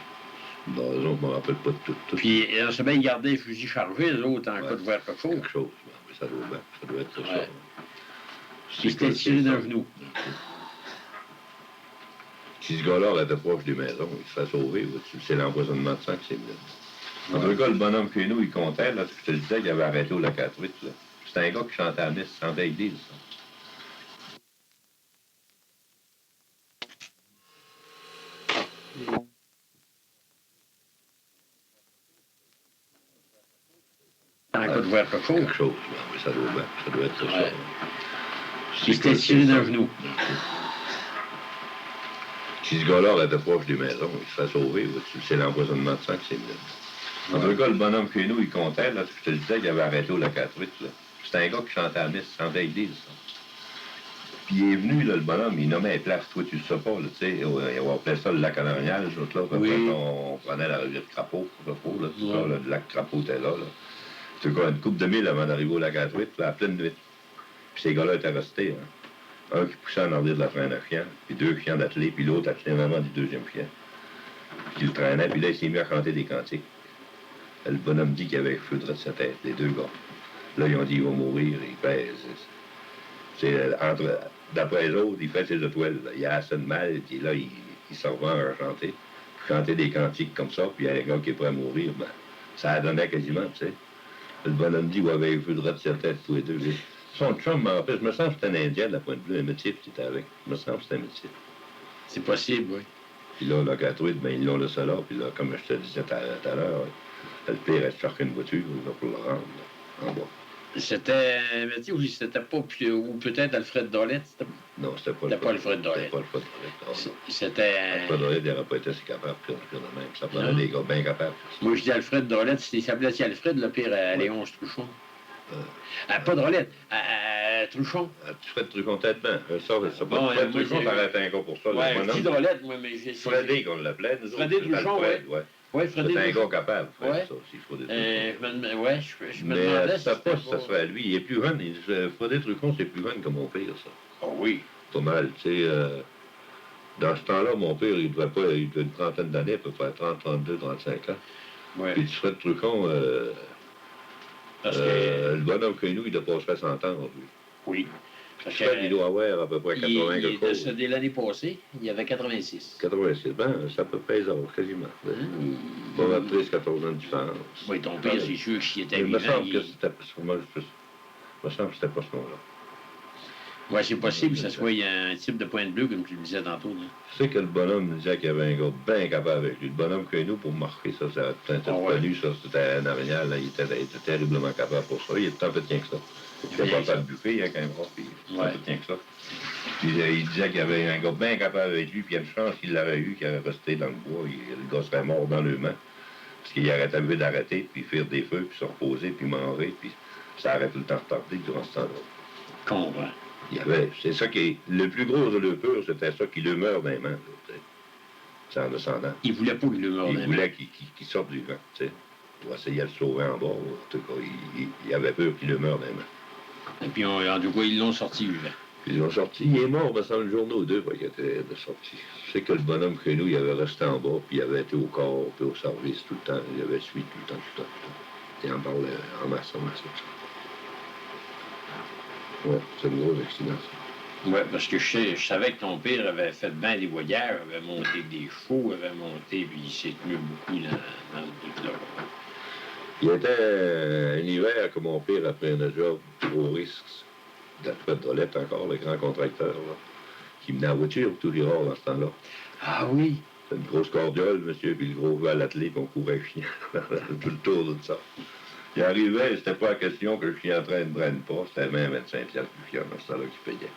Bon, eux autres, je ne me rappelle pas de tout. Puis, on s'est bien gardé les fusils chargés, les autres, en cas de voir quelque chose. Quelque chose, mais ça doit être ça. Il s'était tiré d'un genou. Si ce gars-là était proche des maisons, il se fait sauver. C'est l'empoisonnement de sang que c'est venu. En tout cas, le bonhomme chez nous, il comptait, là, je te le disais qu'il avait arrêté au lac à truite, là. C'était un gars qui chantait à messe, chantait à l'église, ça. En cas de voir quelque chose. Quelque chose, mais ça doit être ça. Il s'était tiré d'un genou. Si ce gars-là était proche des maisons, il se fait sauver. C'est l'empoisonnement de sang que c'est venu. En tout cas, le bonhomme chez nous, il comptait, là, je te le disais qu'il avait arrêté au lac à truite, là. C'était un gars qui chantait à messe, chantait à l'église, ça. Puis il est venu, là, le bonhomme, il nommait les places, toi tu le sais pas, là, tu sais, on appelait ça le lac en Orignal, nous autres, là, puis on prenait la rivière de Crapaud, là, tout ça, là, le lac Crapaud était là. C'était quoi, une couple de milles avant d'arriver au lac à truite, là, à pleine nuit. Puis ces gars-là étaient restés, hein. Un qui poussait en arrière de la traîne à chien, puis deux chiens d'attelé, puis l'autre attelait vraiment du deuxième chien. Puis il le traînait, puis là, il s'est mis à chanter des cantiques. Le bonhomme dit qu'il avait foudre de sa tête, les deux gars. Là, ils ont dit, il va mourir, il pèse. D'après les autres, il fait ses étoiles. Là. Il a assez de mal, puis là, il s'en va à chanter. Chanter des cantiques comme ça, puis il y a un gars qui est prêt à mourir, ben, ça donnait quasiment, tu sais. Le bonhomme dit, il avait foudre de sa tête, tous les deux. Son chum, en fait, je me sens que c'était un Indien de la Pointe Bleue, un métier qui était avec. Je me sens que c'était un métier. C'est possible, oui. Puis là, le Catruide, ben, ils l'ont laissé là, puis là, comme je te disais tout à l'heure, le pire est de chercher une voiture là, pour le rendre là, en bas. C'était un métier où c'était pas, ou peut-être Alfred Dolette. Non, c'était pas Alfred Dolette. C'était pas Alfred Dolette. C'était. Alfred Dolette, il n'aurait pas été assez capable de faire de même. Ça prenait des gars bien capables. Moi, je dis Alfred Dolette, il s'appelait Alfred, le pire à Léonce Truchon. Pas Dolette, Truchon. Alfred Truchon, peut-être bien. Bon, Alfred Truchon, t'arrêtais un gars pour ça. Ouais, je dis Dolette, moi, mais j'ai. Fredé, qu'on l'appelait. Fredé Truchon, oui. Oui, Fredé. C'est un gars capable, ouais. Ça aussi, Fredé Truchon. Je me mais demandais si ça serait lui. Il est plus jeune. Fredé Truchon, c'est plus jeune que mon père, ça. Oh oui. Pas mal, tu sais. Dans ce temps-là, mon père, il devait une trentaine d'années, à peu près 30, 32, 35 ans. Ouais. Puis Fred Truchon, le bonhomme que nous, il doit passer 100 ans, lui. Oui. Fred, il doit avoir à peu près 80 il quelque chose. Il est décédé l'année passée, il avait 86. 86, ben, c'est à peu près ça, quasiment. Bon, 13, 14 ans de différence. Oui, ton père, c'est sûr qu'il était vivant. Il me semble que c'était pas ce nom-là. Oui, c'est possible que ce soit un type de pointe bleue, comme tu le disais tantôt. Là. Tu sais que le bonhomme me disait qu'il y avait un gars bien capable avec lui. Le bonhomme que nous, pour marquer ça, c'était connu, ça, c'était un Arignal, là, il était terriblement capable pour ça. Il était un peu tien que ça. Il était pas capable de bouffer, il y a quand même pas, puis il était un peu tien que ça. Puis il disait qu'il y avait un gars bien capable avec lui, puis il y a une chance qu'il l'aurait eu, qu'il avait resté dans le bois, le gars serait mort dans le main. Parce qu'il arrêtait d'arrêter, puis faire des feux, puis se reposer, puis manger, puis ça arrête tout le temps retardé durant ce temps-là. Comprends. C'est ça qui est. Le plus gros de le pur, c'était ça qui le meurt dans les mains. C'est en descendant. Il voulait pas qu'il le meure dans les mains. Il voulait qu'il sorte du vent, tu sais. Pour essayer de le sauver en bas. En tout cas, il avait peur qu'il le meure dans les mains. Et puis, en tout cas, ils l'ont sorti vivant. Puis ils l'ont sorti. Il est mort, me semble, une journée ou deux, qu'il était sorti. Je sais que le bonhomme chez nous, il avait resté en bas, puis il avait été au corps, puis au service tout le temps. Il avait suivi tout le temps. Il en parlait en masse. Ouais, c'est une grosse accident, ça. Oui, parce que je savais que ton père avait fait bien des voyages, avait monté des chevaux, avait monté, puis il s'est tenu beaucoup dans le bout-là. Il était un hiver que mon père a pris un job gros risque d'après Drolette encore, le grand contracteur, là, qui menait en voiture tous les rôles dans ce temps-là. Ah oui? C'est une grosse cordiole, monsieur, puis le gros val attelé, puis on courait chien tout le tour de ça. Il arrivait, c'était pas la question que le chien ne draine pas, c'était même 25$ plus fier dans ce temps-là qui payait.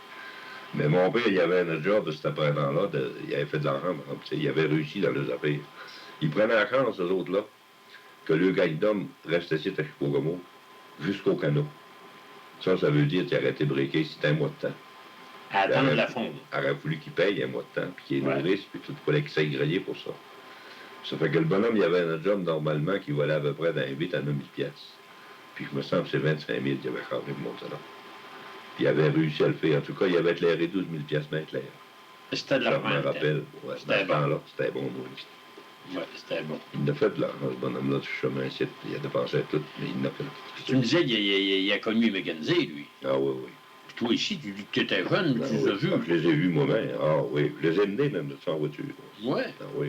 Mais mon père, il avait un job de cet après-temps-là, il avait fait de l'argent, il avait réussi dans les affaires. Il prenait la chance, ces autres-là, que le gars d'homme reste ici à Chicogomo jusqu'au canot. Ça veut dire qu'il arrêtait de briquer, c'était un mois de temps. Attendre la fonte. Il aurait voulu qu'il paye un mois de temps, puis qu'il nourrisse, puis tout, il fallait qu'il s'aille griller pour ça. Ça fait que le bonhomme, il avait un job normalement qui valait à peu près d'un 8 à 9 000 piastres. Puis je me sens que c'est 25 000 qu'il avait carré de monter là. Puis il avait réussi à le faire. En tout cas, il avait éclairé 12 000 piastres bien clair. C'était de l'argent. Je me rappelle. Ouais, c'était bon. Là, c'était bon, oui, c'était bon. Il a fait de l'argent, ce bonhomme-là, du chemin ici. Il a dépensé tout, mais il l'a fait. Tu me disais qu'il a connu Mackenzie, lui. Ah oui, oui. Puis toi ici, tu étais jeune, tu les as vus. Je les ai vus moi-même. Ah oui. Je les ai menés même de ça en voiture. Oui. Ah oui.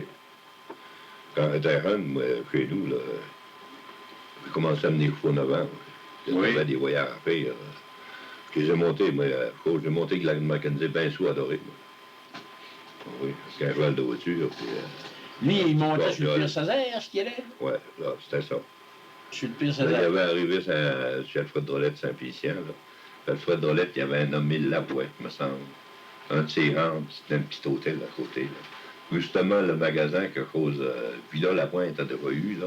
Quand j'étais jeune, moi, chez nous, là, j'ai commencé à mener fou en avant. J'avais des voyages à faire. Je les ai montés, moi, j'ai monté avec la Mackenzie bien sous adoré. Ah oui, avec un cheval de voiture. Puis, lui, il montait sur le Pire Césaire, ce qu'il allait? Oui, là, c'était ça. Sur le Pire Césaire. Il avait arrivé chez Alfred Drolette Saint-Félicien. Alfred Drolette, il avait un nommé Labouette, me semble. Un de ses rangs, c'était un petit hôtel à côté. Là. Justement, le magasin, quelque chose. Puis là, la pointe a déjà eu, là.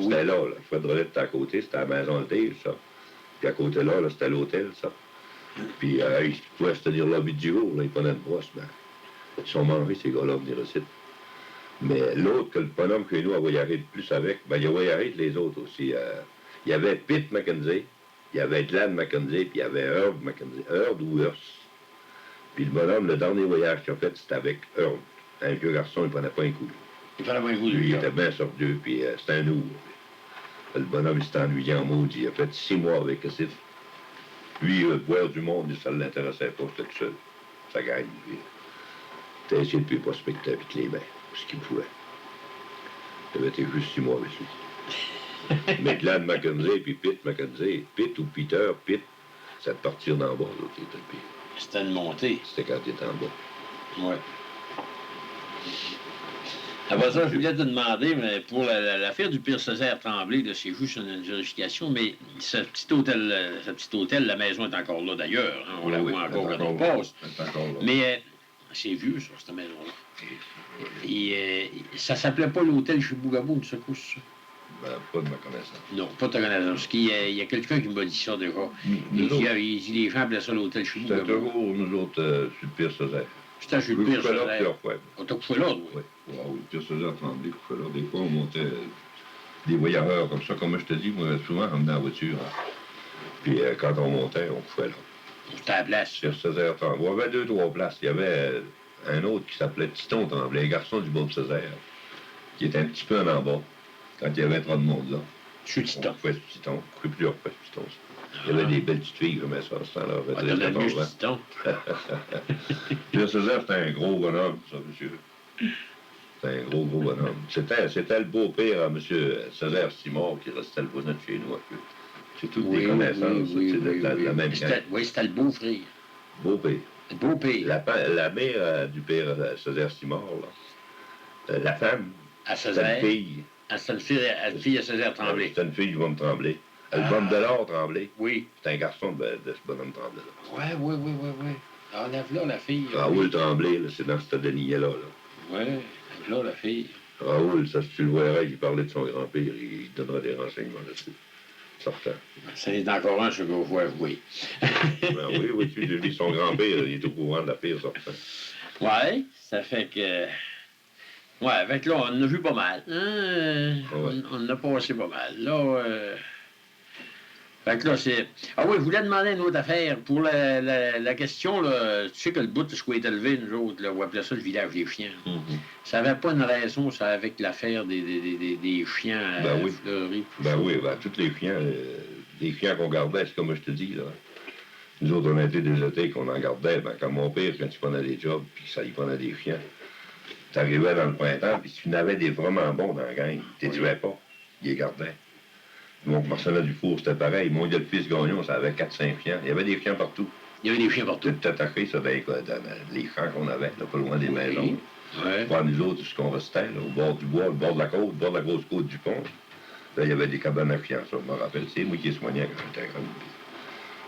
C'était là, Alfred Drolette était à côté, c'était la maison de Dave, ça. Puis à côté là, c'était l'hôtel, ça. Puis ils pouvaient se tenir là 8 jours, là, ils prenaient une brosse, ben. Ils sont mangés, ces gars-là, venir ici. Mais l'autre que le bonhomme que nous a voyagé de plus avec, ben, il a voyagé de les autres aussi. Il y avait Pitt Mackenzie, il y avait Glenn Mackenzie, puis il y avait Herb Mackenzie. Herb ou Hearst. Puis le bonhomme, le dernier voyage qu'il a fait, c'était avec Herb. Un vieux garçon, il prenait pas un coup. Il prenait pas un coup, lui. Il était bien sordieux, puis c'était un ouvre. Le bonhomme, il s'est ennuyé en maudit. Il a fait 6 mois avec Cassif. Lui, boire du monde, ça ne l'intéressait pas, c'était tout seul. Ça gagne, lui. Il a essayé de prospecter avec les mains, ce qu'il pouvait. Il avait été juste 6 mois avec lui. Mais Glenn Mackenzie, puis Pitt Mackenzie, Pitt ou Peter, Pitt, c'est de partir d'en bas, l'autre, il était le pire. C'était une montée. C'était quand il était en bas. Oui. Après ça, je voulais te demander, mais pour l'affaire du Pire Césaire Tremblay, c'est juste une vérification, mais ce petit hôtel, la maison est encore là d'ailleurs. Hein, on la voit encore quand on passe. Mais c'est vieux, ça, cette maison-là. Et ça s'appelait pas l'hôtel chez Bougabou, une secousse, ça? Ben, pas de ma connaissance. Non, pas de ta connaissance. Parce qu'il y a quelqu'un qui m'a dit ça déjà. Il dit les gens appelaient ça l'hôtel chez Bougabou. C'était toujours, nous autres, sur le Pire Césaire. C'était sur le Pire Césaire. On t'a couché là, oui. Oui, le Pire Césaire Tremblay, couché là. Des fois, on montait des voyageurs comme ça. Comme je te dis, moi, souvent, on venait en voiture. Hein. Puis quand on montait, on couchait là. C'était à la place. Pire Césaire Tremblay. Il y avait 2 ou 3 places. Il y avait un autre qui s'appelait Titon Tremblay, un garçon du Bourg Césaire, qui était un petit peu en bas, quand il y avait trop de monde là. Sur Titon. On couchait sur Titon. On couchait plusieurs fois sur Titon. Il y avait des belles petites filles, mais ça, à ce temps-là. On donnait mieux sur Titon. Pierre Césaire, c'était un gros bonhomme, ça, monsieur. C'était un gros bonhomme. C'était le beau-père à M. Césaire Simard qui restait le voisin de chez nous. C'est toutes des connaissances, c'est la même gang. Oui, c'était le beau-frère. Beau-père. Le beau-père. La mère du père Césaire Simard, là, la femme, c'était une fille. C'était une fille à Césaire Tremblay. C'était une fille du bonhomme Tremblay. Le bonhomme de l'or Tremblay. Oui. C'est un garçon de ce bonhomme Tremblay-là. Oui. Ah, lève là, la fille. Raoul Tremblay, c'est dans cette lignée-là. Oui, là, la fille. Raoul, ça, si tu le verrais, il parlait de son grand-père, il donnera des renseignements là-dessus. Certain. C'est encore un, ce que vous avouer. Ben oui, oui, tu dis son grand-père, il est au courant de la pire, certain. Ouais, ça fait que... Ouais, avec là, on en a vu pas mal. Hein? Ouais. On en a passé pas mal. Là, fait que là, c'est... Ah oui, je voulais demander une autre affaire. Pour la question, là, tu sais que le bout de ce qui est élevé, nous autres, là, on appelait ça le village des chiens. Ça n'avait pas une raison, ça, avec l'affaire des chiens Ben oui. fleuris. Ben oui, ben, tous les chiens qu'on gardait, c'est comme je te dis, là. Nous autres, on était des étés qu'on en gardait. Ben, comme mon père, quand il prenait des jobs, puis ça, il prenait des chiens. T'arrivais dans le printemps, puis si tu n'avais des vraiment bons dans la gang, tu les tuais pas. Il les gardait. Donc, Marcelin Dufour, c'était pareil. Mon gars de fils Gagnon, ça avait 4-5 chiens. Il y avait des chiens partout. Il y avait des chiens partout. Tout attaché, ça, dans les champs qu'on avait, là, pas loin des maisons. Ouais. Bon, nous autres, ce qu'on restait, là, au bord du bois, au bord de la côte, au bord de la grosse côte du pont. Là, il y avait des cabanes à chiens, ça, je me rappelle. C'est moi qui les soignais quand j'étais jeune.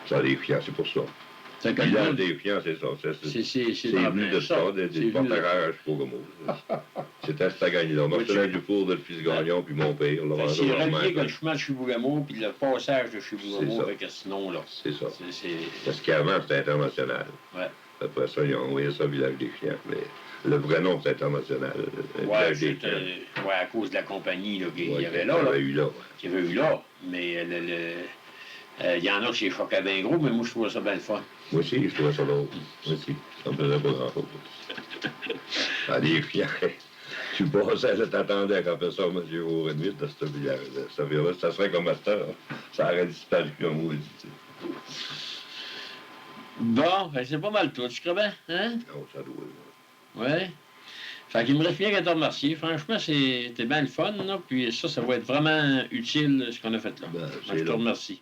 Ça, les chiens, c'est pour ça. C'est Le village des chiens, c'est ça. C'est venu de ça, des porte-arrages, je sais pas comment. C'était cette gang-là. Marcelin Dufour, de le fils Gagnon, puis mon père. C'est relié que le chemin de Chibougamau, puis le passage de Chibougamau avec ce nom-là. C'est ça. Parce qu'avant, c'était international. Ouais. Après ça, ils ont envoyé ça village des chiens. Mais le vrai nom, c'est international. Ouais, ouais, à cause de la compagnie qu'il y avait là. Qu'il y avait eu là. Mais il y en a qui s'est choqué bien gros, mais moi, je trouvais ça bien le fun. Moi aussi, je trouvais ça drôle. Moi aussi. Ça me faisait pas grand-chose. Ah, des chiens. Tu passais, je t'attendais quand on fait ça, M. Aurenville, de ce village-là. Ça serait comme ça. Ça aurait disparu comme moi, dit. Bon, c'est pas mal tout, tu crois bien, hein? Non, ça doit. Ouais. Fait qu'il me reste bien qu'à te remercier. Franchement, c'était bien le fun, là. Puis ça va être vraiment utile, ce qu'on a fait là. Ben, je te remercie.